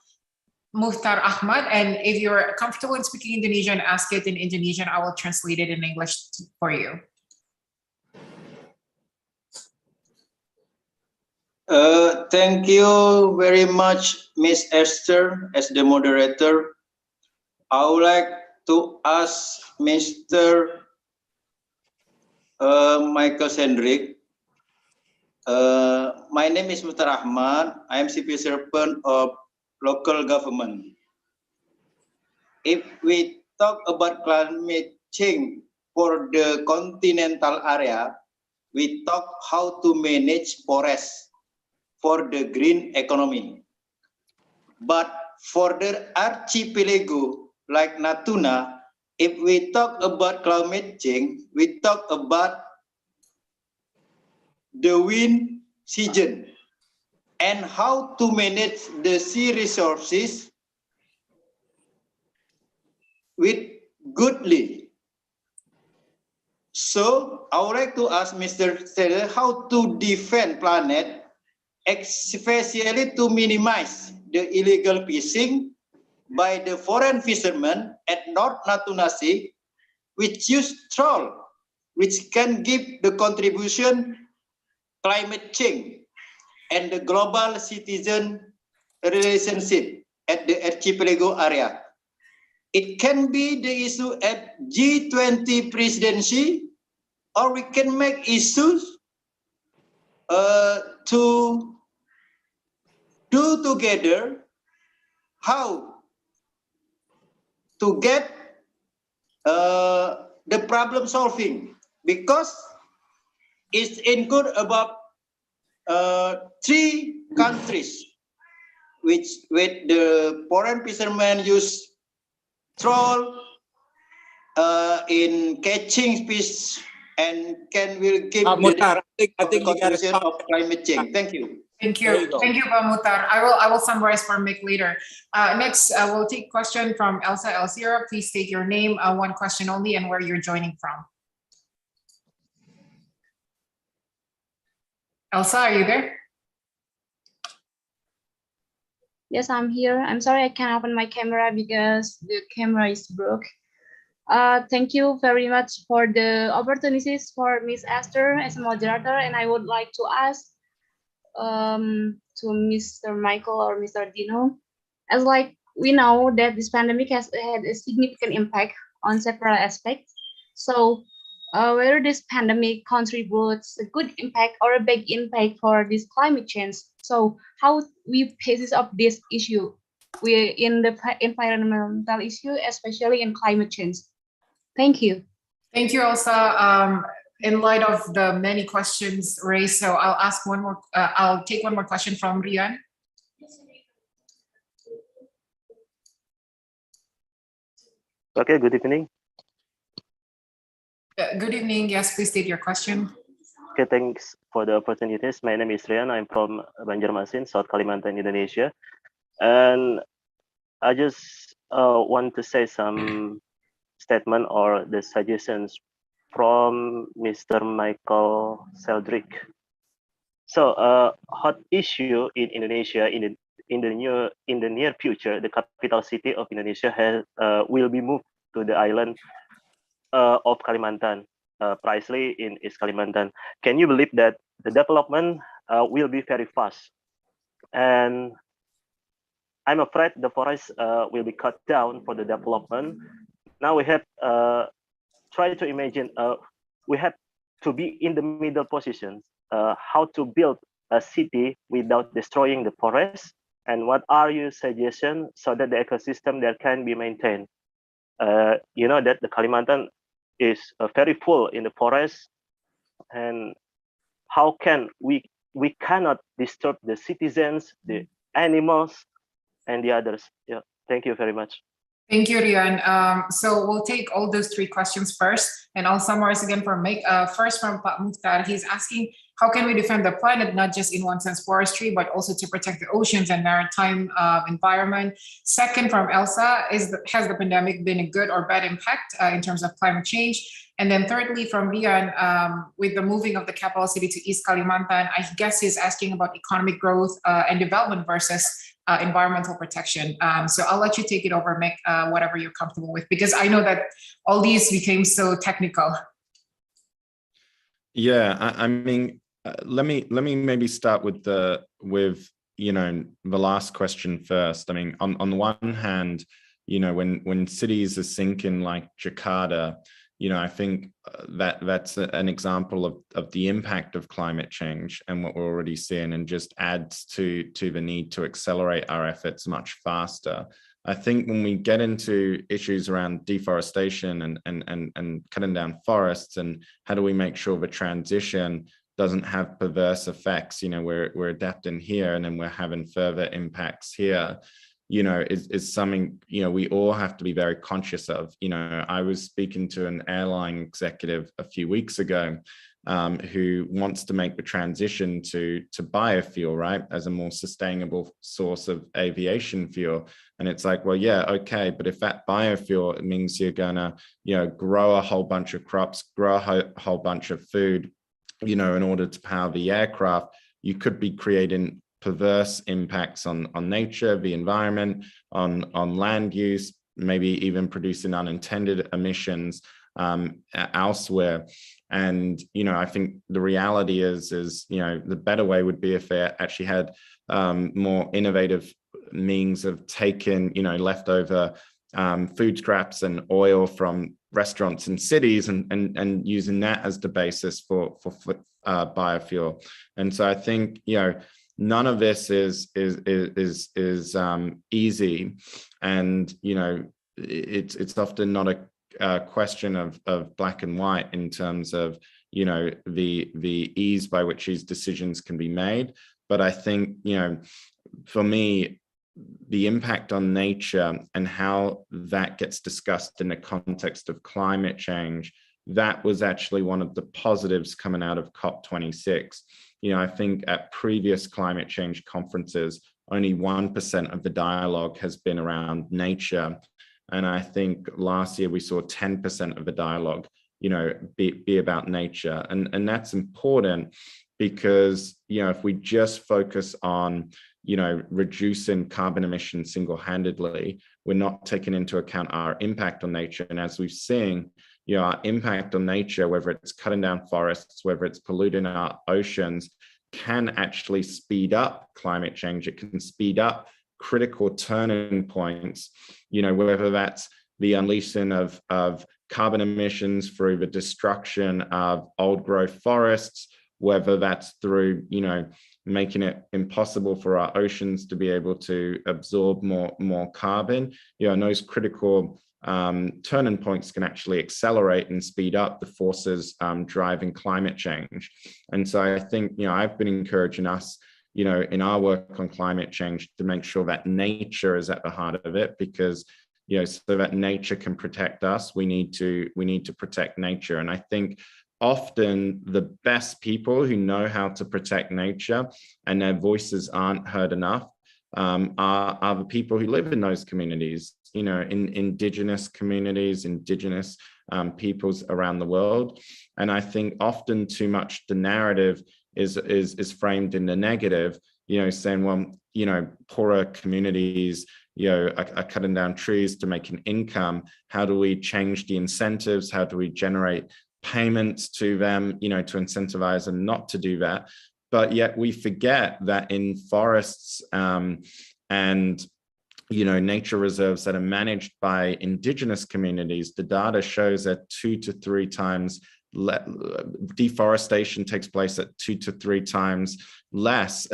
Speaker 1: Muhtar Ahmad, and if you're comfortable in speaking Indonesian, ask it in Indonesian. I will translate it in English for you.
Speaker 5: Thank you very much, Miss Esther, as the moderator. I would like to ask Mr. Michael Sendrick. My name is Muhtar Ahmad. I am CP Serpent of local government. If we talk about climate change for the continental area, we talk how to manage forests for the green economy. But for the archipelago like Natuna, if we talk about climate change, we talk about the wind season and how to manage the sea resources with goodly. So I would like to ask Mr. Taylor how to defend planet, especially to minimize the illegal fishing by the foreign fishermen at North Natuna Sea, which use trawl, which can give the contribution climate change and the global citizen relationship at the archipelago area. It can be the issue at G20 presidency, or we can make issues to do together how to get the problem solving, because it's include about 3 countries which with the foreign fishermen use trawl in catching fish and will give
Speaker 3: Muhtar, I
Speaker 5: the
Speaker 3: think you gotta
Speaker 5: contribution
Speaker 3: stop.
Speaker 5: of climate change. Thank you.
Speaker 1: Thank
Speaker 3: There you
Speaker 1: you.
Speaker 3: go.
Speaker 1: Thank you, Muhtar. I will summarize for Mick later. Next, we'll take question from Elsa Elzira. Please state your name, one question only, and where you're joining from. Elsa, are you there?
Speaker 6: Yes, I'm here. I'm sorry I can't open my camera because the camera is broke. Thank you very much for the opportunities for Miss Esther as a moderator, and I would like to ask to Mr. Michael or Mr. Dino, as like we know that this pandemic has had a significant impact on several aspects. So whether this pandemic contributes a good impact or a big impact for this climate change. So how we faces of this issue we in the environmental issue, especially in climate change. Thank you.
Speaker 1: Thank you, Elsa. In light of the many questions raised, so I'll ask one more. I'll take one more question from Rian.
Speaker 7: Okay, good evening.
Speaker 1: Good evening. Yes, please state your question.
Speaker 7: Okay, thanks for the opportunities. My name is Rian. I'm from Banjarmasin, South Kalimantan, Indonesia. And I just want to say some statement or the suggestions from Mr. Michael Seldrick. So, hot issue in Indonesia in the near future, the capital city of Indonesia will be moved to the island of Kalimantan, precisely in East Kalimantan. Can you believe that the development will be very fast? And I'm afraid the forest will be cut down for the development. Now we have try to imagine we have to be in the middle position, how to build a city without destroying the forest, and what are your suggestions so that the ecosystem there can be maintained? You know that the Kalimantan is very full in the forest, and how can we cannot disturb the citizens, the animals, and the others? Yeah, thank you very much.
Speaker 1: Thank you, Rian. So we'll take all those 3 questions first, and I'll summarize again for Mick. First from Pak Muhtar, he's asking, how can we defend the planet, not just in one sense forestry, but also to protect the oceans and maritime environment? Second from Elsa, has the pandemic been a good or bad impact in terms of climate change? And then thirdly from Rian, with the moving of the capital city to East Kalimantan, I guess he's asking about economic growth and development versus environmental protection. So I'll let you take it over, Mick, whatever you're comfortable with, because I know that all these became so technical.
Speaker 4: Yeah, I mean, let me maybe start with the last question first. I mean, on the one hand, when cities are sinking like Jakarta, I think that's an example of the impact of climate change and what we're already seeing, and just adds to the need to accelerate our efforts much faster. I think when we get into issues around deforestation and cutting down forests, and how do we make sure the transition doesn't have perverse effects, we're adapting here and then we're having further impacts here, is something, we all have to be very conscious of. I was speaking to an airline executive a few weeks ago who wants to make the transition to biofuel, right, as a more sustainable source of aviation fuel. And it's like, well, yeah, okay, but if that biofuel, it means you're gonna, grow a whole bunch of crops, grow a whole bunch of food, in order to power the aircraft, you could be creating perverse impacts on nature, the environment, on land use, maybe even producing unintended emissions elsewhere. And I think the reality is the better way would be if they actually had more innovative means of taking leftover food scraps and oil from restaurants in cities and using that as the basis for biofuel. And so I think none of this is easy, and it's often not a question of black and white in terms of the ease by which these decisions can be made. But I think for me, the impact on nature and how that gets discussed in the context of climate change, that was actually one of the positives coming out of COP26. I think at previous climate change conferences, only 1% of the dialogue has been around nature. And I think last year we saw 10% of the dialogue, be about nature. And that's important because, if we just focus on, reducing carbon emissions single-handedly, we're not taking into account our impact on nature. And as we've seen, our impact on nature, whether it's cutting down forests, whether it's polluting our oceans, can actually speed up climate change. It can speed up critical turning points, whether that's the unleashing of carbon emissions through the destruction of old growth forests, whether that's through, making it impossible for our oceans to be able to absorb more carbon. And those critical turning points can actually accelerate and speed up the forces driving climate change. And so I think, I've been encouraging us, in our work on climate change, to make sure that nature is at the heart of it, because, so that nature can protect us, we need to protect nature. And I think often the best people who know how to protect nature and their voices aren't heard enough are the people who live in those communities, in indigenous communities, indigenous peoples around the world. And I think often too much the narrative is framed in the negative, saying, well, poorer communities, are cutting down trees to make an income. How do we change the incentives? How do we generate payments to them, to incentivize them not to do that? But yet we forget that in forests and nature reserves that are managed by indigenous communities, the data shows that 2 to 3 times deforestation takes place at 2 to 3 times less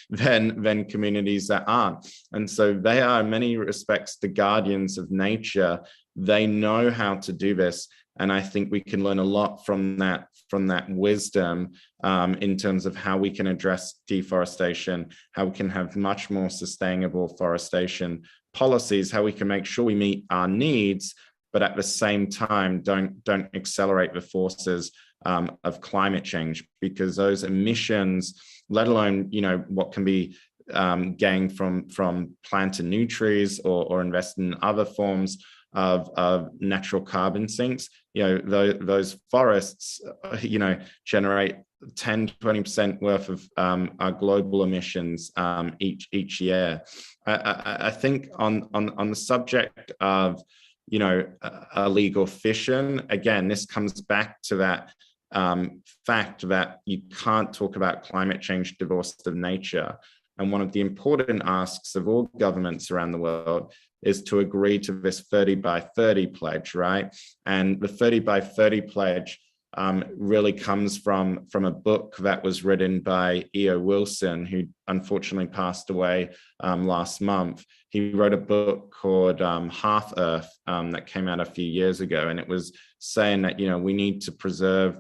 Speaker 4: than communities that aren't. And so they are in many respects the guardians of nature. They know how to do this. And I think we can learn a lot from that wisdom in terms of how we can address deforestation, how we can have much more sustainable forestation policies, how we can make sure we meet our needs, but at the same time, don't accelerate the forces of climate change, because those emissions, let alone what can be gained from planting new trees or investing in other forms of natural carbon sinks, those forests, generate 10-20% worth of our global emissions each year. I think on the subject of illegal fishing, again, this comes back to that fact that you can't talk about climate change divorced of nature. And one of the important asks of all governments around the world is to agree to this 30 by 30 pledge, right? And the 30 by 30 pledge really comes from a book that was written by E.O. Wilson, who unfortunately passed away last month. He wrote a book called Half Earth that came out a few years ago, and it was saying that, you know, we need to preserve,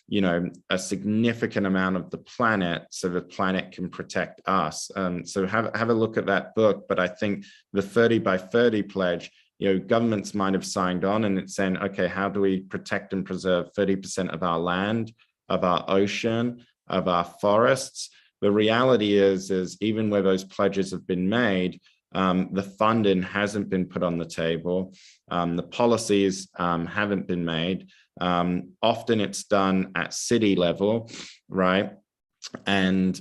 Speaker 4: you know, a significant amount of the planet so the planet can protect us. So have a look at that book. But I think the 30 by 30 pledge, you know, governments might have signed on, and it's saying, okay, how do we protect and preserve 30% of our land, of our ocean, of our forests? The reality is even where those pledges have been made, the funding hasn't been put on the table. The policies haven't been made. Often it's done at city level, right? And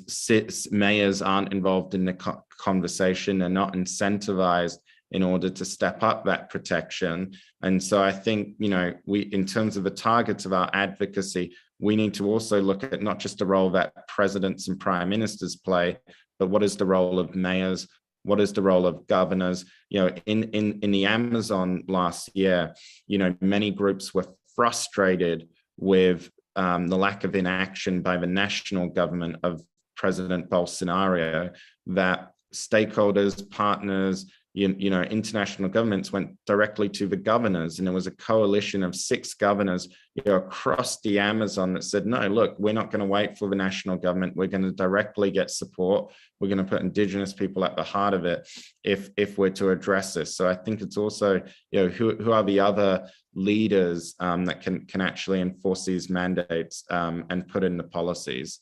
Speaker 4: mayors aren't involved in the conversation. They're not incentivized in order to step up that protection. And so I think, you know, in terms of the targets of our advocacy, we need to also look at not just the role that presidents and prime ministers play, but what is the role of mayors? What is the role of governors? You know, in the Amazon last year, you know, many groups were frustrated with the lack of inaction by the national government of President Bolsonaro, that stakeholders, partners, you know, international governments went directly to the governors, and there was a coalition of 6 governors, you know, across the Amazon that said, no, look, we're not going to wait for the national government. We're going to directly get support. We're going to put indigenous people at the heart of it if we're to address this. So I think it's also, you know, who are the other leaders that can actually enforce these mandates and put in the policies.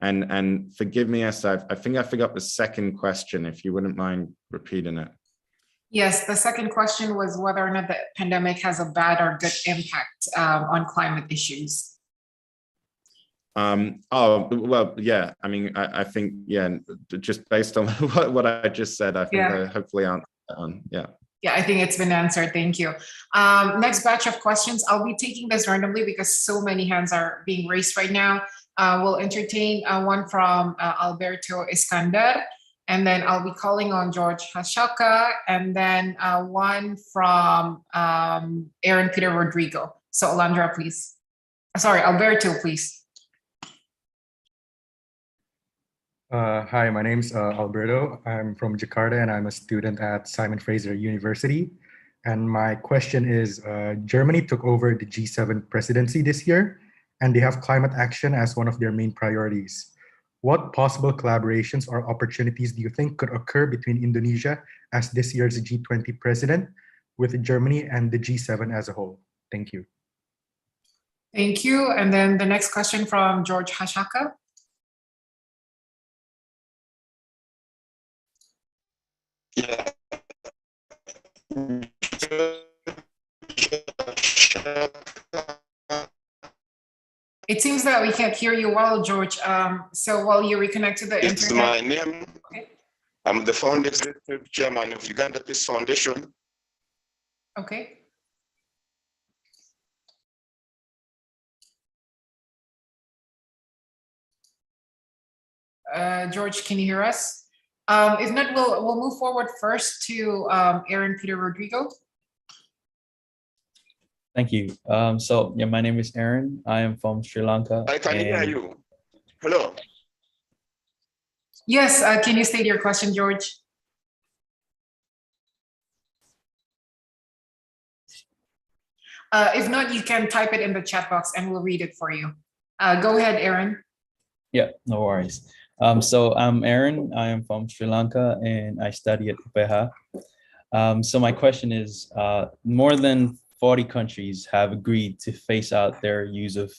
Speaker 4: And forgive me, Asa, I think I forgot the second question, if you wouldn't mind repeating it.
Speaker 1: Yes, the second question was whether or not the pandemic has a bad or good impact on climate issues.
Speaker 4: Oh, well, yeah, I mean, I think, yeah, just based on what I just said, I think I hopefully answered that one, yeah.
Speaker 1: Yeah, I think it's been answered. Thank you. Next batch of questions. I'll be taking this randomly because so many hands are being raised right now. We'll entertain one from Alberto Iskander, and then I'll be calling on George Hashaka, and then one from Aaron Peter Rodrigo. So Alondra, please. Sorry, Alberto, please.
Speaker 8: Hi, my name's Alberto. I'm from Jakarta, and I'm a student at Simon Fraser University. And my question is, Germany took over the G7 presidency this year, and they have climate action as one of their main priorities. What possible collaborations or opportunities do you think could occur between Indonesia as this year's G20 president with Germany and the G7 as a whole? Thank you.
Speaker 1: Thank you. And then the next question from George Hashaka.
Speaker 9: Yeah.
Speaker 1: It seems that we can't hear you well, George. So while you reconnect to the internet.
Speaker 9: It's my name.
Speaker 1: Okay.
Speaker 9: I'm the founder executive chairman of Uganda Peace Foundation.
Speaker 1: Okay. George, can you hear us? If not, we'll move forward first to Aaron Peter Rodrigo.
Speaker 10: Thank you. So yeah, my name is Aaron. I am from Sri Lanka.
Speaker 9: I can hear you. Hello.
Speaker 1: Yes, can you state your question, George? If not, you can type it in the chat box and we'll read it for you. Go ahead, Aaron.
Speaker 10: Yeah, no worries. So I'm Aaron. I am from Sri Lanka and I study at UPH. So my question is, more than 40 countries have agreed to phase out their use of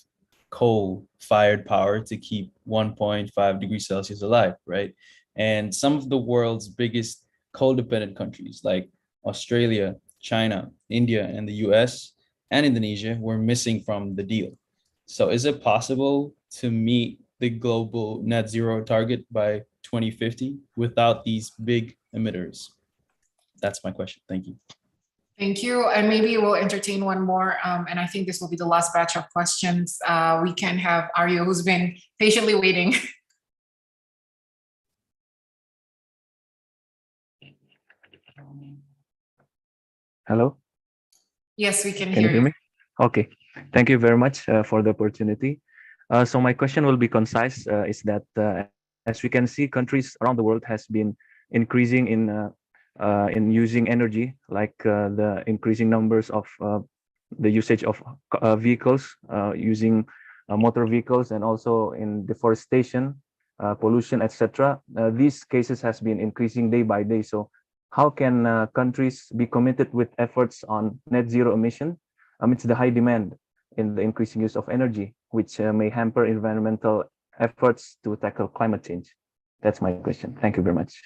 Speaker 10: coal-fired power to keep 1.5 degrees Celsius alive, right? And some of the world's biggest coal-dependent countries like Australia, China, India, and the US and Indonesia were missing from the deal. So is it possible to meet the global net zero target by 2050 without these big emitters? That's my question. Thank you.
Speaker 1: Thank you. And maybe we'll entertain one more. And I think this will be the last batch of questions. We can have Aryo, who's been patiently waiting.
Speaker 11: Hello,
Speaker 1: Yes, we can
Speaker 11: can you
Speaker 1: hear
Speaker 11: hear
Speaker 1: you.
Speaker 11: me? Okay, thank you very much for the opportunity. So my question will be concise, is that as we can see, countries around the world has been increasing in using energy, like the increasing numbers of the usage of vehicles, using motor vehicles, and also in deforestation, pollution, etc. These cases has been increasing day by day. So how can countries be committed with efforts on net zero emission amidst the high demand in the increasing use of energy, which may hamper environmental efforts to tackle climate change? That's my question. Thank you very much.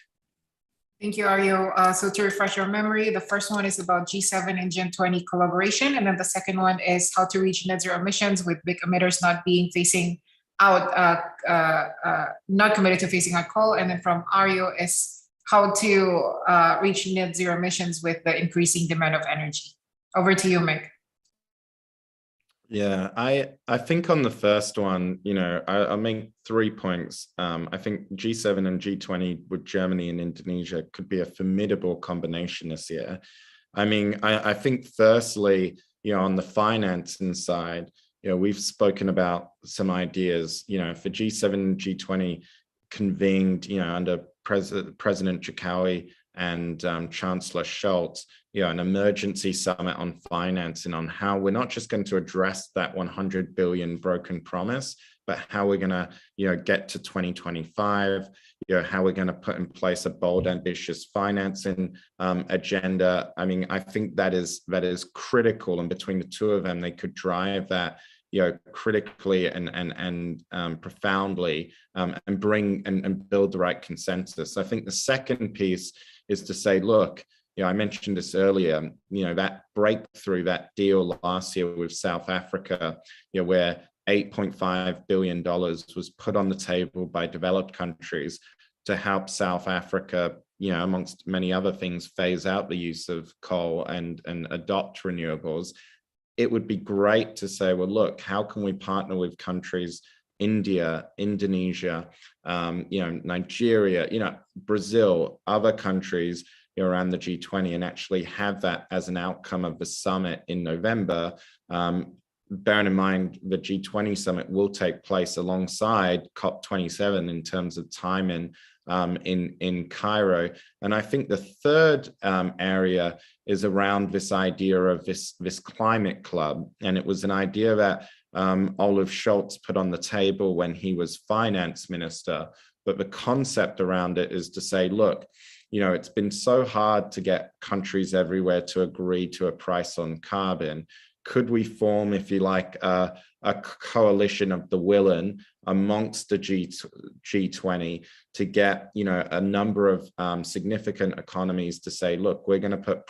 Speaker 1: Thank you, Aryo. So to refresh your memory, the first one is about G7 and G20 collaboration. And then the second one is how to reach net zero emissions with big emitters not being phasing out, not committed to phasing out coal. And then from Aryo is how to reach net zero emissions with the increasing demand of energy. Over to you, Mick.
Speaker 4: Yeah, I think on the first one, I'll make 3 points. I think G7 and G20 with Germany and Indonesia could be a formidable combination this year. I mean, I think firstly, on the financing side, we've spoken about some ideas, for G7 and G20 convened, under President Jokowi and Chancellor Scholz, an emergency summit on financing, on how we're not just going to address that 100 billion broken promise, but how we're going to, get to 2025, how we're going to put in place a bold, ambitious financing agenda. I mean, I think that is critical, and between the two of them, they could drive that critically and profoundly, and bring and build the right consensus. I think the second piece is to say, look, I mentioned this earlier, that breakthrough, that deal last year with South Africa, where $8.5 billion was put on the table by developed countries to help South Africa, amongst many other things, phase out the use of coal and adopt renewables. It would be great to say, well, look, how can we partner with countries, India, Indonesia, Nigeria, Brazil, other countries around the G20, and actually have that as an outcome of the summit in November. Bearing in mind the G20 summit will take place alongside COP27 in terms of timing in Cairo. And I think the third area is around this idea of this climate club. And it was an idea that Olaf Scholz put on the table when he was finance minister. But the concept around it is to say, look, it's been so hard to get countries everywhere to agree to a price on carbon. Could we form, if you like, a coalition of the willing amongst the G20 to get, a number of significant economies to say, look, we're going to put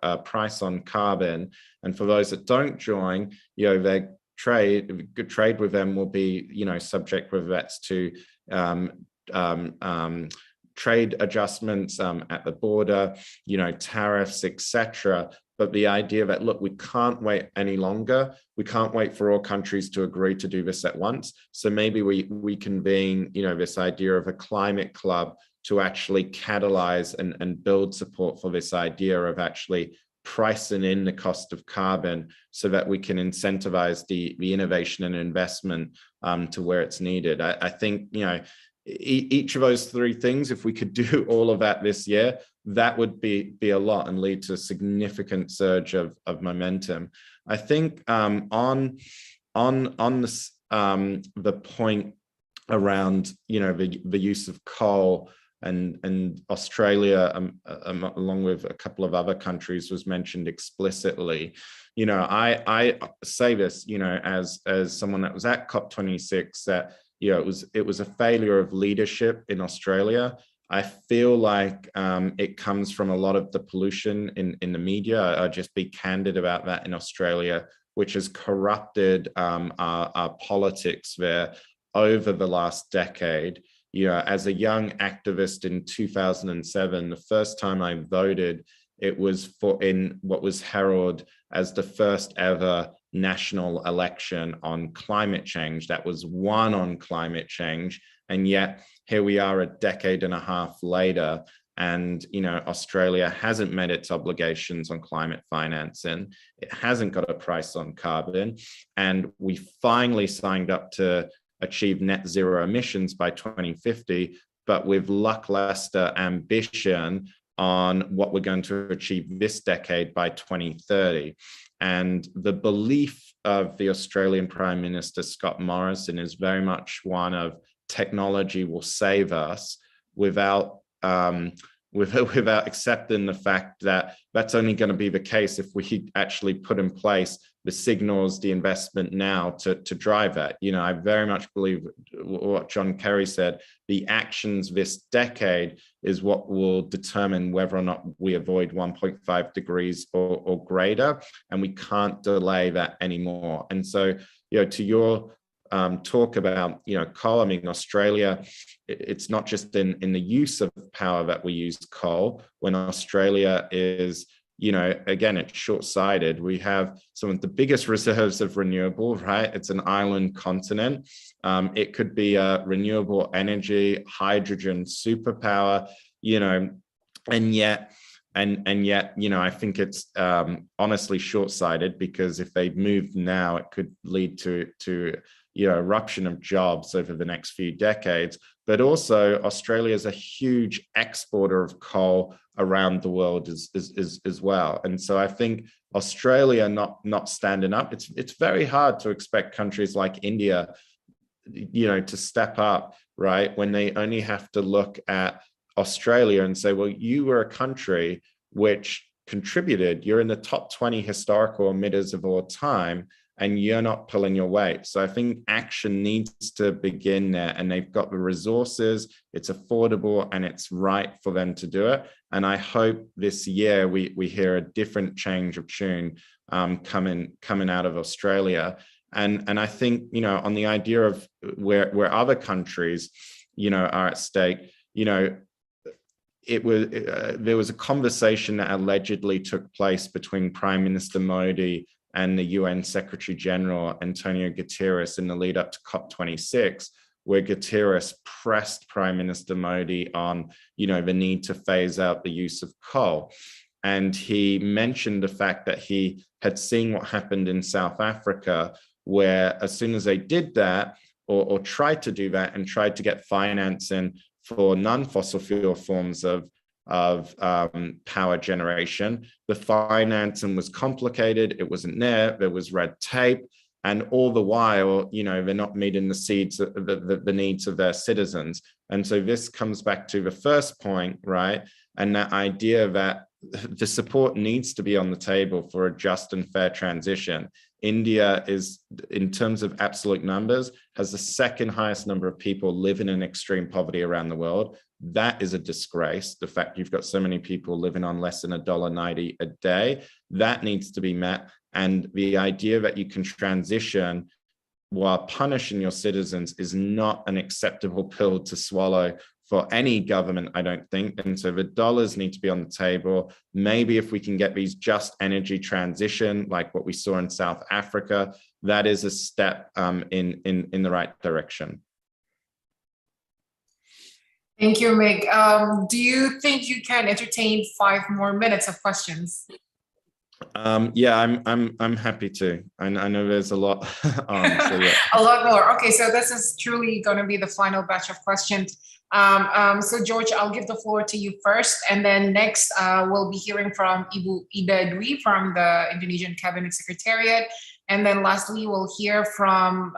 Speaker 4: a price on carbon, and for those that don't join, their trade with them will be, subject whether that's to trade adjustments at the border, tariffs, etc. But the idea that, look, we can't wait any longer. We can't wait for all countries to agree to do this at once. So maybe we convene, this idea of a climate club to actually catalyze and build support for this idea of actually pricing in the cost of carbon so that we can incentivize the innovation and investment to where it's needed. I think, each of those three things, if we could do all of that this year, that would be a lot and lead to a significant surge of momentum. I think on this, the point around the use of coal and Australia, along with a couple of other countries, was mentioned explicitly. I say this, as someone that was at COP26, that it was a failure of leadership in Australia. I feel like it comes from a lot of the pollution in the media. I'll just be candid about that in Australia, which has corrupted our politics there over the last decade. As a young activist in 2007, the first time I voted it was in what was heralded as the first ever national election on climate change that was won on climate change. And yet here we are a decade and a half later, and Australia hasn't met its obligations on climate financing. It hasn't got a price on carbon, and we finally signed up to achieve net zero emissions by 2050, but with lackluster ambition on what we're going to achieve this decade by 2030. And the belief of the Australian Prime Minister, Scott Morrison, is very much one of technology will save us, without accepting the fact that that's only going to be the case if we actually put in place the signals, the investment now to drive that. I very much believe what John Kerry said, the actions this decade is what will determine whether or not we avoid 1.5 degrees or greater, and we can't delay that anymore. And so, to your talk about coal, I mean, Australia, it's not just in the use of power that we use coal. When Australia is again, it's short-sighted. We have some of the biggest reserves of renewable, right? It's an island continent. It could be a renewable energy, hydrogen superpower, and yet, I think it's honestly short-sighted, because if they move now, it could lead to eruption of jobs over the next few decades. But also, Australia is a huge exporter of coal around the world as well. And so I think Australia not standing up, it's very hard to expect countries like India, to step up, right? When they only have to look at Australia and say, well, you were a country which contributed, you're in the top 20 historical emitters of all time, and you're not pulling your weight. So I think action needs to begin there, and they've got the resources, it's affordable, and it's right for them to do it. And I hope this year we hear a different change of tune coming out of Australia. And I think, on the idea of where other countries, are at stake, there was a conversation that allegedly took place between Prime Minister Modi and the UN Secretary General, Antonio Guterres, in the lead up to COP26, where Guterres pressed Prime Minister Modi on, the need to phase out the use of coal. And he mentioned the fact that he had seen what happened in South Africa, where as soon as they did that, or tried to do that, and tried to get financing for non-fossil fuel forms of power generation, the financing was complicated, it wasn't there was red tape, and all the while, they're not meeting the needs of their citizens. And so this comes back to the first point, right? And that idea that the support needs to be on the table for a just and fair transition. India is, in terms of absolute numbers, has the second highest number of people living in extreme poverty around the world. That is a disgrace. The fact you've got so many people living on less than $1.90 a day, that needs to be met. And the idea that you can transition while punishing your citizens is not an acceptable pill to swallow for any government, I don't think. And so the dollars need to be on the table. Maybe if we can get these just energy transition, like what we saw in South Africa, that is a step in the right direction.
Speaker 1: Thank you, Meg. Do you think you can entertain 5 more minutes of questions?
Speaker 4: Yeah, I'm happy to. I know there's a lot on. So yeah.
Speaker 1: A lot more. Okay, so this is truly going to be the final batch of questions. So George, I'll give the floor to you first, and then next we'll be hearing from Ibu Ida Dwi from the Indonesian Cabinet Secretariat, and then lastly we'll hear from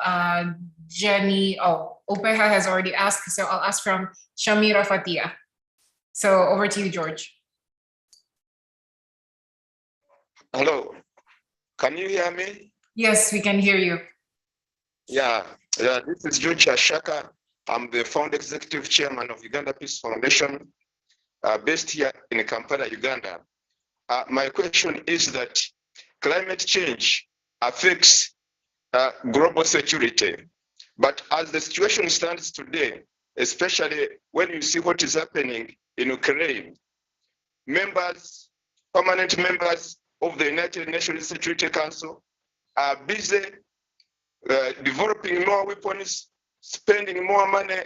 Speaker 1: Jenny. Oh, OPH has already asked, so I'll ask from Shamira Fatia. So over to you, George.
Speaker 9: Hello, can you hear me?
Speaker 1: Yes, we can hear you.
Speaker 9: Yeah, this is George Ashaka. I'm the founder executive chairman of Uganda Peace Foundation, based here in Kampala, Uganda. My question is that climate change affects global security, but as the situation stands today, especially when you see what is happening in Ukraine, members permanent members of the United Nations Security Council are busy developing more weapons, spending more money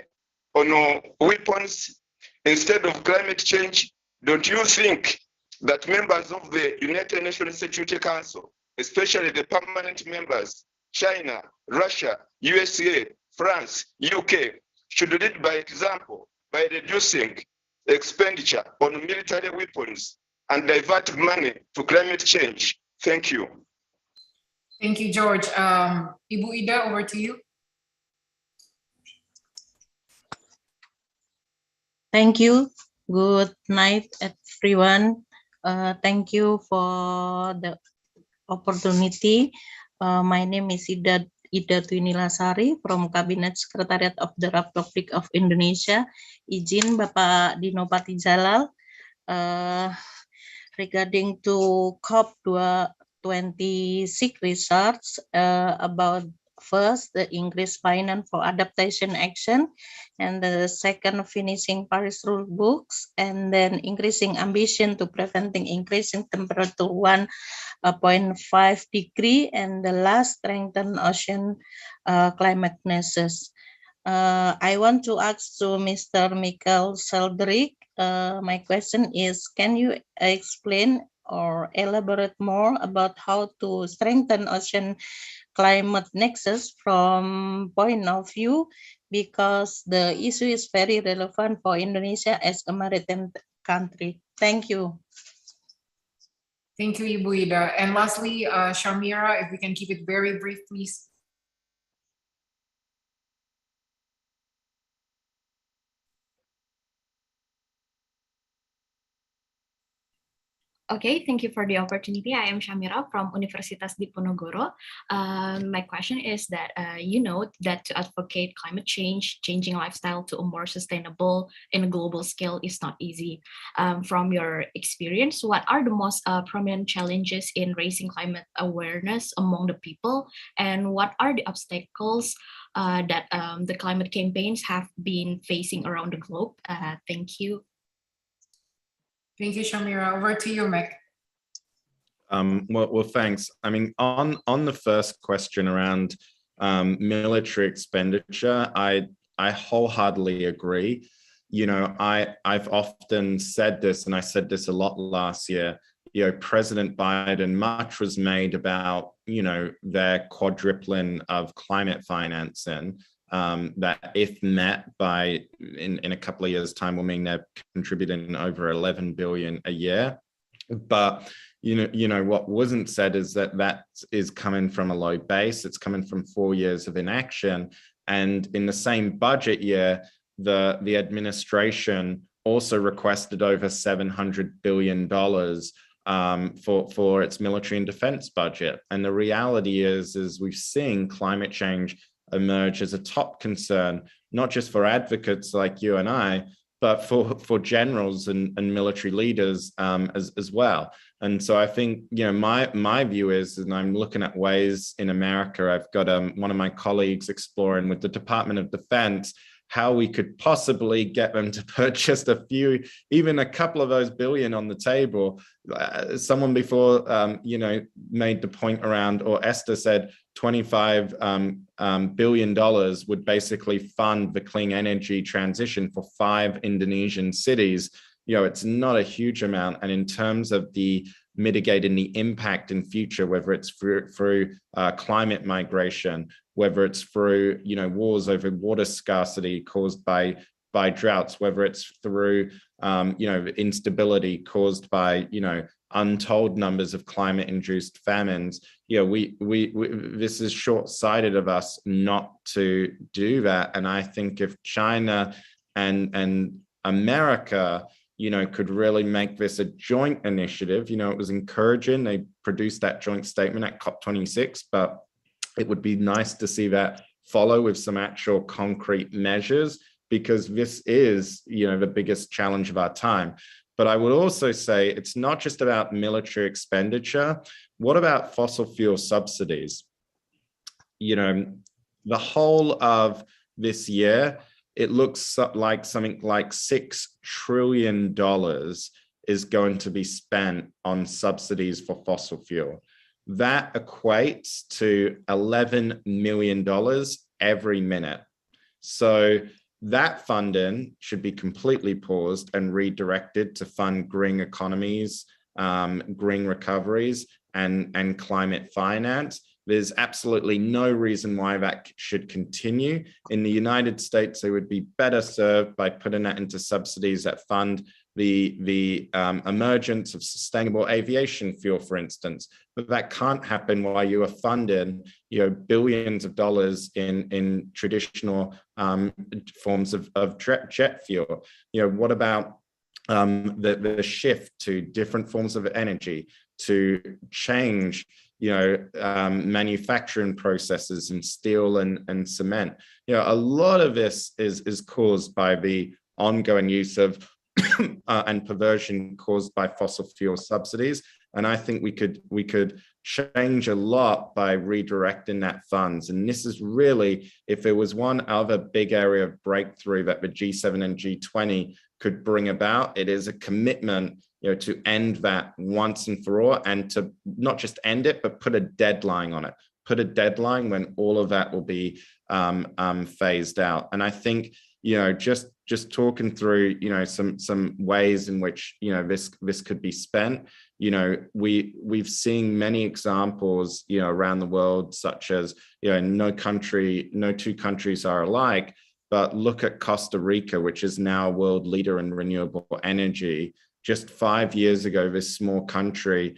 Speaker 9: on weapons instead of climate change. Don't you think that members of the United Nations Security Council, especially the permanent members, China, Russia, USA, France, UK, should lead by example by reducing expenditure on military weapons and divert money to climate change? Thank you.
Speaker 1: Thank you, George. Ibu Ida, over to you.
Speaker 12: Thank you. Good night, everyone. Thank you for the opportunity. My name is Ida Twinilasari from Cabinet Secretariat of the Republic of Indonesia. Izin Bapak Dino Patijalal, regarding to COP26 results about first, the increased finance for adaptation action, and the second, finishing Paris rule books, and then increasing ambition to preventing increasing temperature 1.5 degree, and the last, strengthen ocean climate nexus. I want to ask to Mr. Michael Seldrick. My question is, can you explain or elaborate more about how to strengthen ocean climate nexus from point of view, because the issue is very relevant for Indonesia as a maritime country. Thank you.
Speaker 1: Thank you, Ibu Ida. And lastly, Shamira, if we can keep it very brief, please.
Speaker 13: Okay, thank you for the opportunity. I am Shamira from Universitas Diponegoro. My question is that you know that to advocate climate change, changing lifestyle to a more sustainable in a global scale is not easy. From your experience, what are the most prominent challenges in raising climate awareness among the people, and what are the obstacles that the climate campaigns have been facing around the globe? Thank you.
Speaker 1: Thank you, Shamira. Over to you, Mick.
Speaker 4: Well, thanks. I mean, on the first question around military expenditure, I wholeheartedly agree. You know, I've often said this, and I said this a lot last year. You know, President Biden, much was made about, you know, their quadrupling of climate financing. That if met by in a couple of years' time will mean they're contributing over 11 billion a year. But you know what wasn't said is that that is coming from a low base. It's coming from 4 years of inaction, and in the same budget year, the administration also requested over $700 billion for its military and defense budget. And the reality is we've seen climate change emerge as a top concern, not just for advocates like you and I, but for generals and military leaders as well. And so I think, you know, my view is, and I'm looking at ways in America, I've got one of my colleagues exploring with the Department of Defense how we could possibly get them to put just a few, even a couple of those billion on the table. Someone before, you know, made the point around, or Esther said, $25 billion would basically fund the clean energy transition for 5 Indonesian cities. You know, it's not a huge amount. And in terms of the mitigating the impact in future, whether it's through climate migration, whether it's through, you know, wars over water scarcity caused by droughts, whether it's through, you know, instability caused by, you know, untold numbers of climate-induced famines. You know, this is short-sighted of us not to do that. And I think if China and America, you know, could really make this a joint initiative, you know, it was encouraging. They produced that joint statement at COP26, but it would be nice to see that follow with some actual concrete measures, because this is, you know, the biggest challenge of our time. But I would also say it's not just about military expenditure. What about fossil fuel subsidies? You know, the whole of this year, it looks like something like $6 trillion is going to be spent on subsidies for fossil fuel. That equates to $11 million every minute. So that funding should be completely paused and redirected to fund green economies, green recoveries, and climate finance. There's absolutely no reason why that should continue. In the United States, they would be better served by putting that into subsidies that fund the emergence of sustainable aviation fuel, for instance. But that can't happen while you are funding, billions of dollars in traditional forms of jet fuel. What about the shift to different forms of energy, to change manufacturing processes in steel and cement? A lot of this is caused by the ongoing use of and perversion caused by fossil fuel subsidies. And I think we could change a lot by redirecting that funds. And this is really, if there was one other big area of breakthrough that the G7 and G20 could bring about, it is a commitment to end that once and for all, and to not just end it, but put a deadline on it. Put a deadline when all of that will be phased out. And I think, just talking through, some ways in which, this could be spent. We've seen many examples, around the world, such as, no two countries are alike, but look at Costa Rica, which is now a world leader in renewable energy. Just 5 years ago, this small country,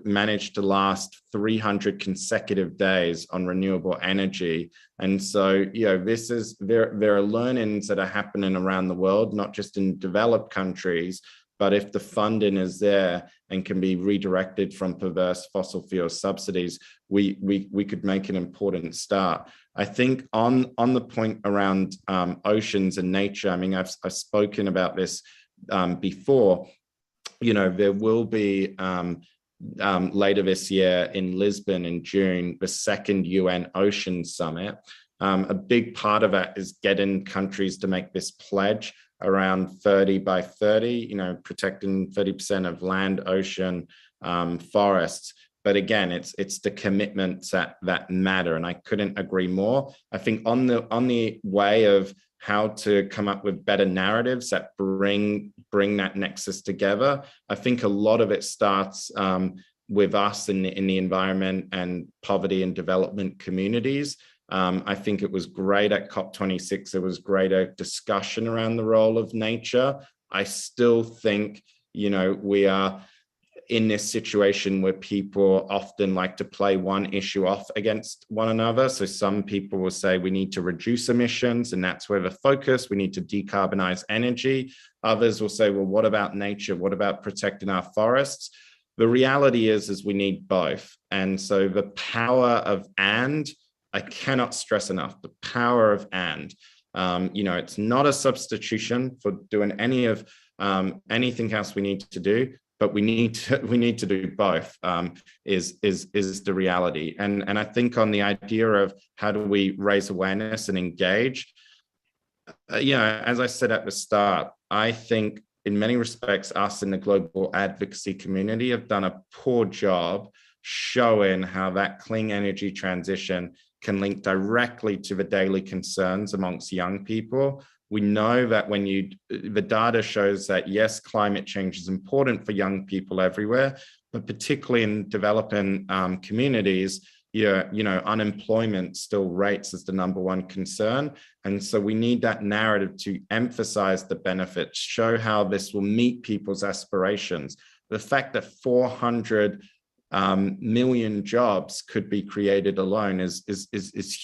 Speaker 4: managed to last 300 consecutive days on renewable energy. And so, there are learnings that are happening around the world, not just in developed countries, but if the funding is there and can be redirected from perverse fossil fuel subsidies, we could make an important start. I think on the point around oceans and nature, I mean, I've spoken about this before. There will be later this year in Lisbon in June, the second UN Ocean Summit. A big part of that is getting countries to make this pledge around 30 by 30, protecting 30% of land, ocean, forests. But again, it's the commitments that matter, and I couldn't agree more. I think on the way of how to come up with better narratives that bring that nexus together, I think a lot of it starts with us in the environment and poverty and development communities. I think it was great at COP26. There was greater discussion around the role of nature. I still think, we are in this situation where people often like to play one issue off against one another. So some people will say we need to reduce emissions, and that's where the focus, we need to decarbonize energy. Others will say, well, what about nature? What about protecting our forests? The reality is we need both. And so the power of and, I cannot stress enough, the power of and. It's not a substitution for doing anything else we need to do, but we need to do both, is the reality. And I think on the idea of how do we raise awareness and engage, as I said at the start, I think in many respects, us in the global advocacy community have done a poor job showing how that clean energy transition can link directly to the daily concerns amongst young people. We know that the data shows that, yes, climate change is important for young people everywhere, but particularly in developing communities, unemployment still rates as the #1 concern. And so we need that narrative to emphasize the benefits, show how this will meet people's aspirations. The fact that 400 million jobs could be created alone is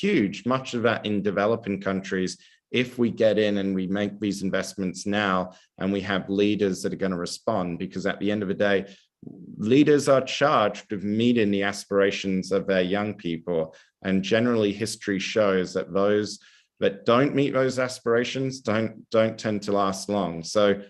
Speaker 4: huge, much of that in developing countries. If we get in and we make these investments now, and we have leaders that are going to respond, because at the end of the day, leaders are charged with meeting the aspirations of their young people. And generally history shows that those that don't meet those aspirations don't tend to last long. So,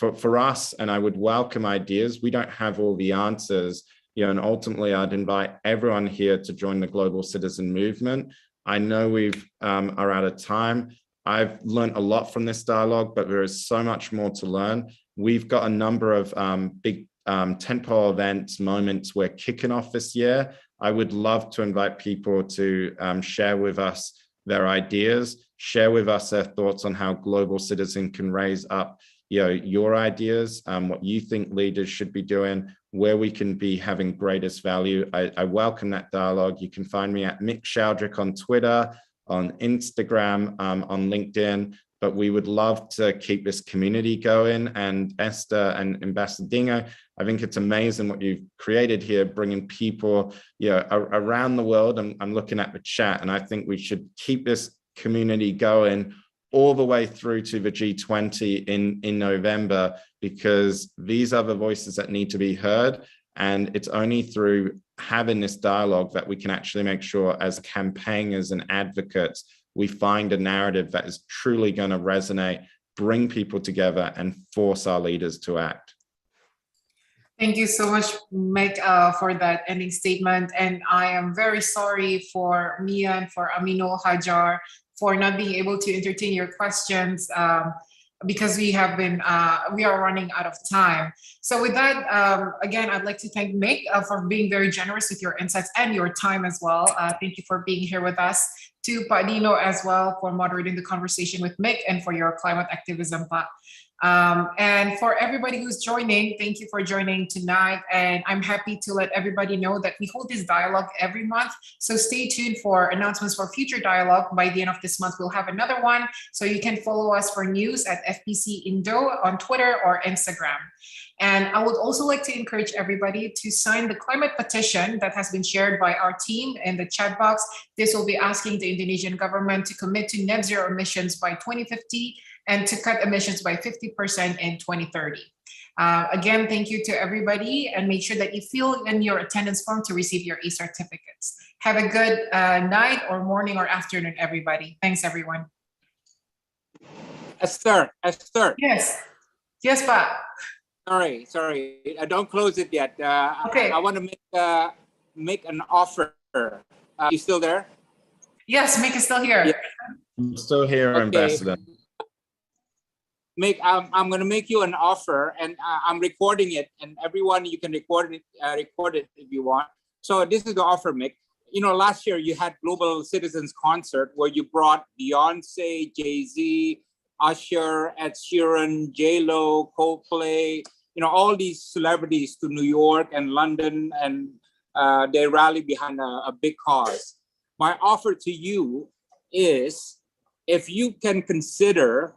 Speaker 4: for us, and I would welcome ideas, we don't have all the answers, and ultimately I'd invite everyone here to join the global citizen movement. I know we've are out of time, I've learned a lot from this dialogue, but there is so much more to learn. We've got a number of big tentpole events, moments we're kicking off this year. I would love to invite people to share with us their ideas, share with us their thoughts on how Global Citizen can raise up your ideas, what you think leaders should be doing, where we can be having greatest value. I welcome that dialogue. You can find me at Mick Shaldrick on Twitter, on Instagram, on LinkedIn, but we would love to keep this community going. And Esther and Ambassador Dingo, I think it's amazing what you've created here, bringing people around the world. I'm looking at the chat, and I think we should keep this community going all the way through to the G20 in November, because these are the voices that need to be heard. And it's only through having this dialogue that we can actually make sure, as campaigners and advocates, we find a narrative that is truly going to resonate, bring people together, and force our leaders to act.
Speaker 1: Thank you so much, Mick, for that ending statement. And I am very sorry for Mia and for Aminul Hajar for not being able to entertain your questions, because we are running out of time. So with that, again, I'd like to thank Mick for being very generous with your insights and your time as well. Thank you for being here with us. To Pak Dino as well for moderating the conversation with Mick, and for your climate activism, Pak. And for everybody who's joining, thank you for joining tonight. And I'm happy to let everybody know that we hold this dialogue every month. So stay tuned for announcements for future dialogue. By the end of this month, we'll have another one. So you can follow us for news at FPC Indo on Twitter or Instagram. And I would also like to encourage everybody to sign the climate petition that has been shared by our team in the chat box. This will be asking the Indonesian government to commit to net zero emissions by 2050 and to cut emissions by 50% in 2030. Again, thank you to everybody, and make sure that you fill in your attendance form to receive your e-certificates. Have a good night or morning or afternoon, everybody. Thanks, everyone.
Speaker 3: Esther.
Speaker 1: Yes, Pak.
Speaker 3: Sorry. Don't close it yet.
Speaker 1: Okay.
Speaker 3: I want to make an offer. You still there?
Speaker 1: Yes, Mick is still here.
Speaker 3: Yeah.
Speaker 4: I'm still here, okay. Ambassador.
Speaker 3: Mick, I'm going to make you an offer, and I'm recording it, and everyone, you can record it if you want. So this is the offer, Mick. Last year you had Global Citizens Concert where you brought Beyonce, Jay-Z, Usher, Ed Sheeran, J-Lo, Coldplay, all these celebrities to New York and London, and they rally behind a big cause. My offer to you is, if you can consider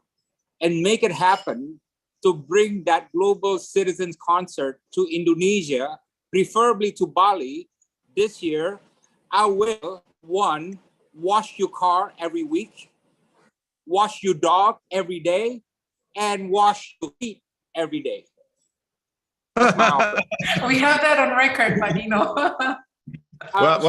Speaker 3: and make it happen to bring that Global Citizens Concert to Indonesia, preferably to Bali this year, I will, 1, wash your car every week, wash your dog every day, and wash your feet every day. That's my offer.
Speaker 1: We have that on record, Padino.
Speaker 4: Well,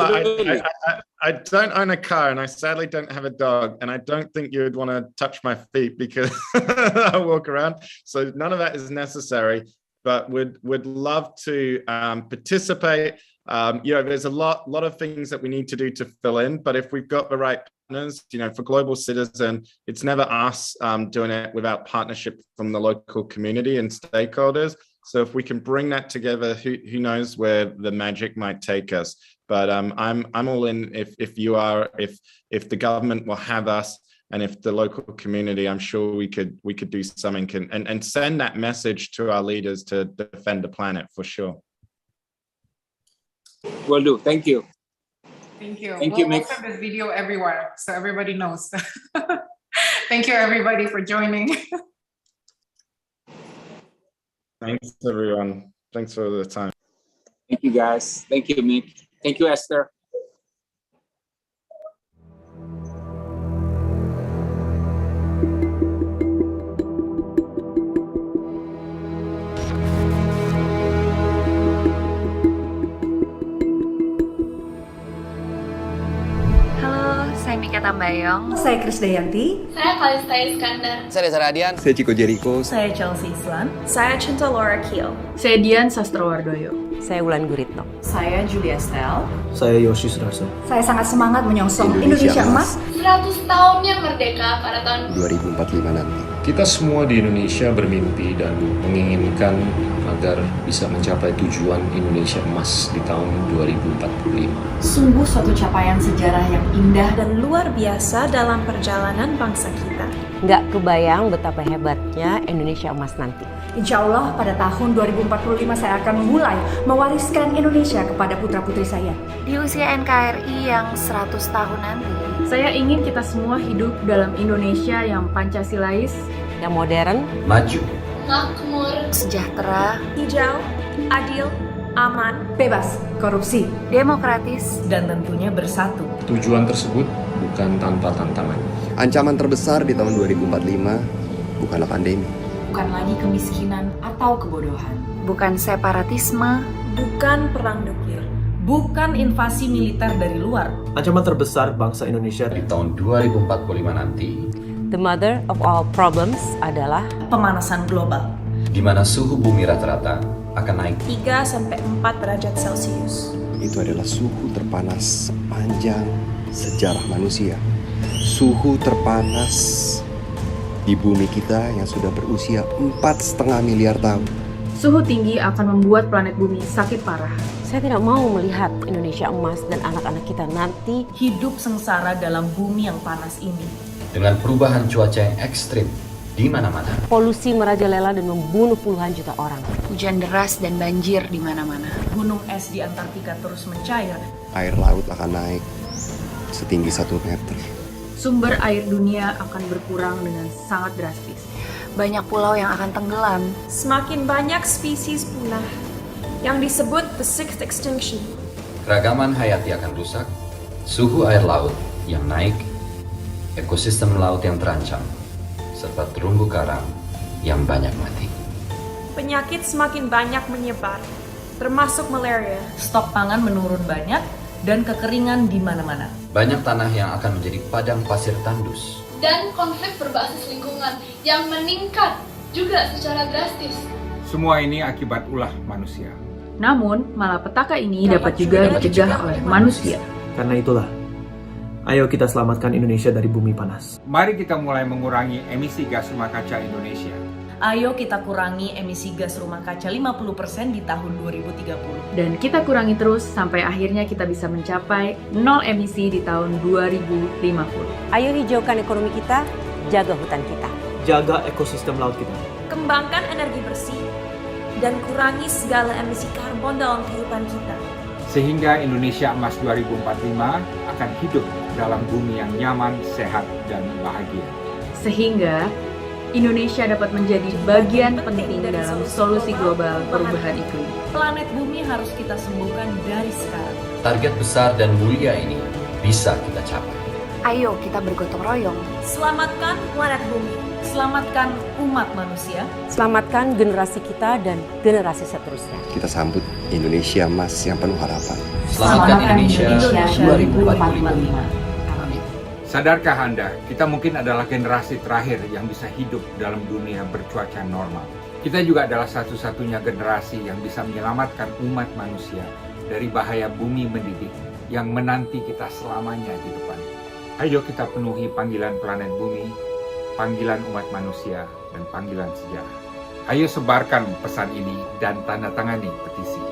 Speaker 4: I don't own a car, and I sadly don't have a dog, and I don't think you would want to touch my feet because I walk around. So none of that is necessary, but would love to participate. There's a lot of things that we need to do to fill in, but if we've got the right partners, for Global Citizen, it's never us doing it without partnership from the local community and stakeholders. So if we can bring that together, who knows where the magic might take us. But I'm all in if you are, if the government will have us, and if the local community, I'm sure we could do something and send that message to our leaders to defend the planet for sure.
Speaker 3: Will do. Thank you.
Speaker 1: Thank you.
Speaker 3: We'll
Speaker 1: send this video everywhere so everybody knows. Thank you, everybody, for joining.
Speaker 4: Thanks, everyone. Thanks for the time.
Speaker 3: Thank you, guys. Thank you, Mick. Thank you, Esther.
Speaker 14: Halo, saya Mika Tambah Mayong.
Speaker 15: Saya Krisdayanti.
Speaker 14: Saya Kalista Iskandar.
Speaker 16: Saya Reza Radian.
Speaker 17: Saya Chico Jericho.
Speaker 15: Saya Chelsea Islan.
Speaker 18: Saya Cinta Laura Kiel.
Speaker 19: Saya Dian Sastrowardoyo.
Speaker 20: Saya Wulan Guritno.
Speaker 21: Saya Julia Stel.
Speaker 22: Saya Yoshi Sudarso.
Speaker 15: Saya sangat semangat menyongsong Indonesia Emas
Speaker 14: 100 tahunnya merdeka pada tahun
Speaker 17: 2045 nanti.
Speaker 23: Kita semua di Indonesia bermimpi dan menginginkan agar bisa mencapai tujuan Indonesia Emas di tahun 2045.
Speaker 21: Sungguh suatu capaian sejarah yang indah
Speaker 18: dan luar biasa dalam perjalanan bangsa kita.
Speaker 20: Nggak kebayang betapa hebatnya Indonesia Emas nanti.
Speaker 15: Insya Allah pada tahun 2045 saya akan mulai mewariskan Indonesia kepada putra-putri saya.
Speaker 14: Di usia NKRI yang 100 tahun nanti,
Speaker 19: saya ingin kita semua hidup dalam Indonesia yang Pancasilais,
Speaker 20: yang modern,
Speaker 23: maju,
Speaker 14: makmur, sejahtera,
Speaker 18: hijau, adil, aman,
Speaker 15: bebas korupsi,
Speaker 14: demokratis,
Speaker 21: dan tentunya bersatu.
Speaker 23: Tujuan tersebut bukan tanpa tantangan.
Speaker 17: Ancaman terbesar di tahun 2045 bukanlah pandemi.
Speaker 21: Bukan lagi kemiskinan atau kebodohan.
Speaker 14: Bukan separatisme,
Speaker 18: bukan perang nuklir,
Speaker 21: bukan invasi militer dari luar.
Speaker 22: Ancaman terbesar bangsa Indonesia
Speaker 23: Di tahun 2045 nanti,
Speaker 20: the mother of all problems adalah
Speaker 21: pemanasan global,
Speaker 23: di mana suhu bumi rata-rata akan naik
Speaker 18: 3-4 derajat Celcius.
Speaker 17: Itu adalah suhu terpanas sepanjang sejarah manusia. Suhu terpanas di bumi kita yang sudah berusia 4,5 miliar tahun.
Speaker 19: Suhu tinggi akan membuat planet bumi sakit parah.
Speaker 20: Saya tidak mau melihat Indonesia Emas dan anak-anak kita nanti
Speaker 21: hidup sengsara dalam bumi yang panas ini.
Speaker 23: dengan perubahan cuaca yang ekstrim di mana-mana.
Speaker 20: Polusi merajalela dan membunuh puluhan juta orang.
Speaker 14: Hujan deras dan banjir di mana-mana.
Speaker 21: Gunung es di Antartika terus mencair.
Speaker 17: Air laut akan naik setinggi 1 meter.
Speaker 19: Sumber air dunia akan berkurang dengan sangat drastis.
Speaker 14: Banyak pulau yang akan tenggelam.
Speaker 18: Semakin banyak spesies punah yang disebut the sixth extinction.
Speaker 23: Keragaman hayati akan rusak, suhu air laut yang naik, ekosistem laut yang terancam, serta terumbu karang yang banyak mati.
Speaker 18: Penyakit semakin banyak menyebar, termasuk malaria.
Speaker 21: Stok pangan menurun banyak dan kekeringan di mana-mana.
Speaker 23: Banyak tanah yang akan menjadi padang pasir tandus.
Speaker 14: Dan konflik berbasis lingkungan yang meningkat juga secara drastis.
Speaker 3: Semua ini akibat ulah manusia.
Speaker 19: Namun, malapetaka ini dapat juga dicegah oleh manusia.
Speaker 22: Karena itulah, ayo kita selamatkan Indonesia dari bumi panas.
Speaker 3: Mari kita mulai mengurangi emisi gas rumah kaca Indonesia.
Speaker 21: Ayo kita kurangi emisi gas rumah kaca 50% di tahun 2030.
Speaker 19: Dan kita kurangi terus sampai akhirnya kita bisa mencapai 0 emisi di tahun 2050.
Speaker 20: Ayo hijaukan ekonomi kita, jaga hutan kita.
Speaker 22: Jaga ekosistem laut kita.
Speaker 18: Kembangkan energi bersih dan kurangi segala emisi karbon dalam kehidupan kita.
Speaker 3: Sehingga Indonesia Emas 2045 akan hidup dalam bumi yang nyaman, sehat, dan bahagia.
Speaker 19: Sehingga Indonesia dapat menjadi bagian penting dalam solusi global perubahan iklim.
Speaker 21: Planet bumi harus kita sembuhkan dari sekarang.
Speaker 23: Target besar dan mulia ini bisa kita capai.
Speaker 14: Ayo kita bergotong royong.
Speaker 18: Selamatkan planet bumi.
Speaker 21: Selamatkan umat manusia.
Speaker 20: Selamatkan generasi kita dan generasi seterusnya.
Speaker 17: Kita sambut Indonesia Emas yang penuh harapan.
Speaker 23: Selamatkan Indonesia
Speaker 21: 2045.
Speaker 3: Sadarkah Anda, kita mungkin adalah generasi terakhir yang bisa hidup dalam dunia bercuaca normal. Kita juga adalah satu-satunya generasi yang bisa menyelamatkan umat manusia dari bahaya bumi mendidih yang menanti kita selamanya di depan. Ayo kita penuhi panggilan planet bumi, panggilan umat manusia, dan panggilan sejarah. Ayo sebarkan pesan ini dan tanda tangani petisi.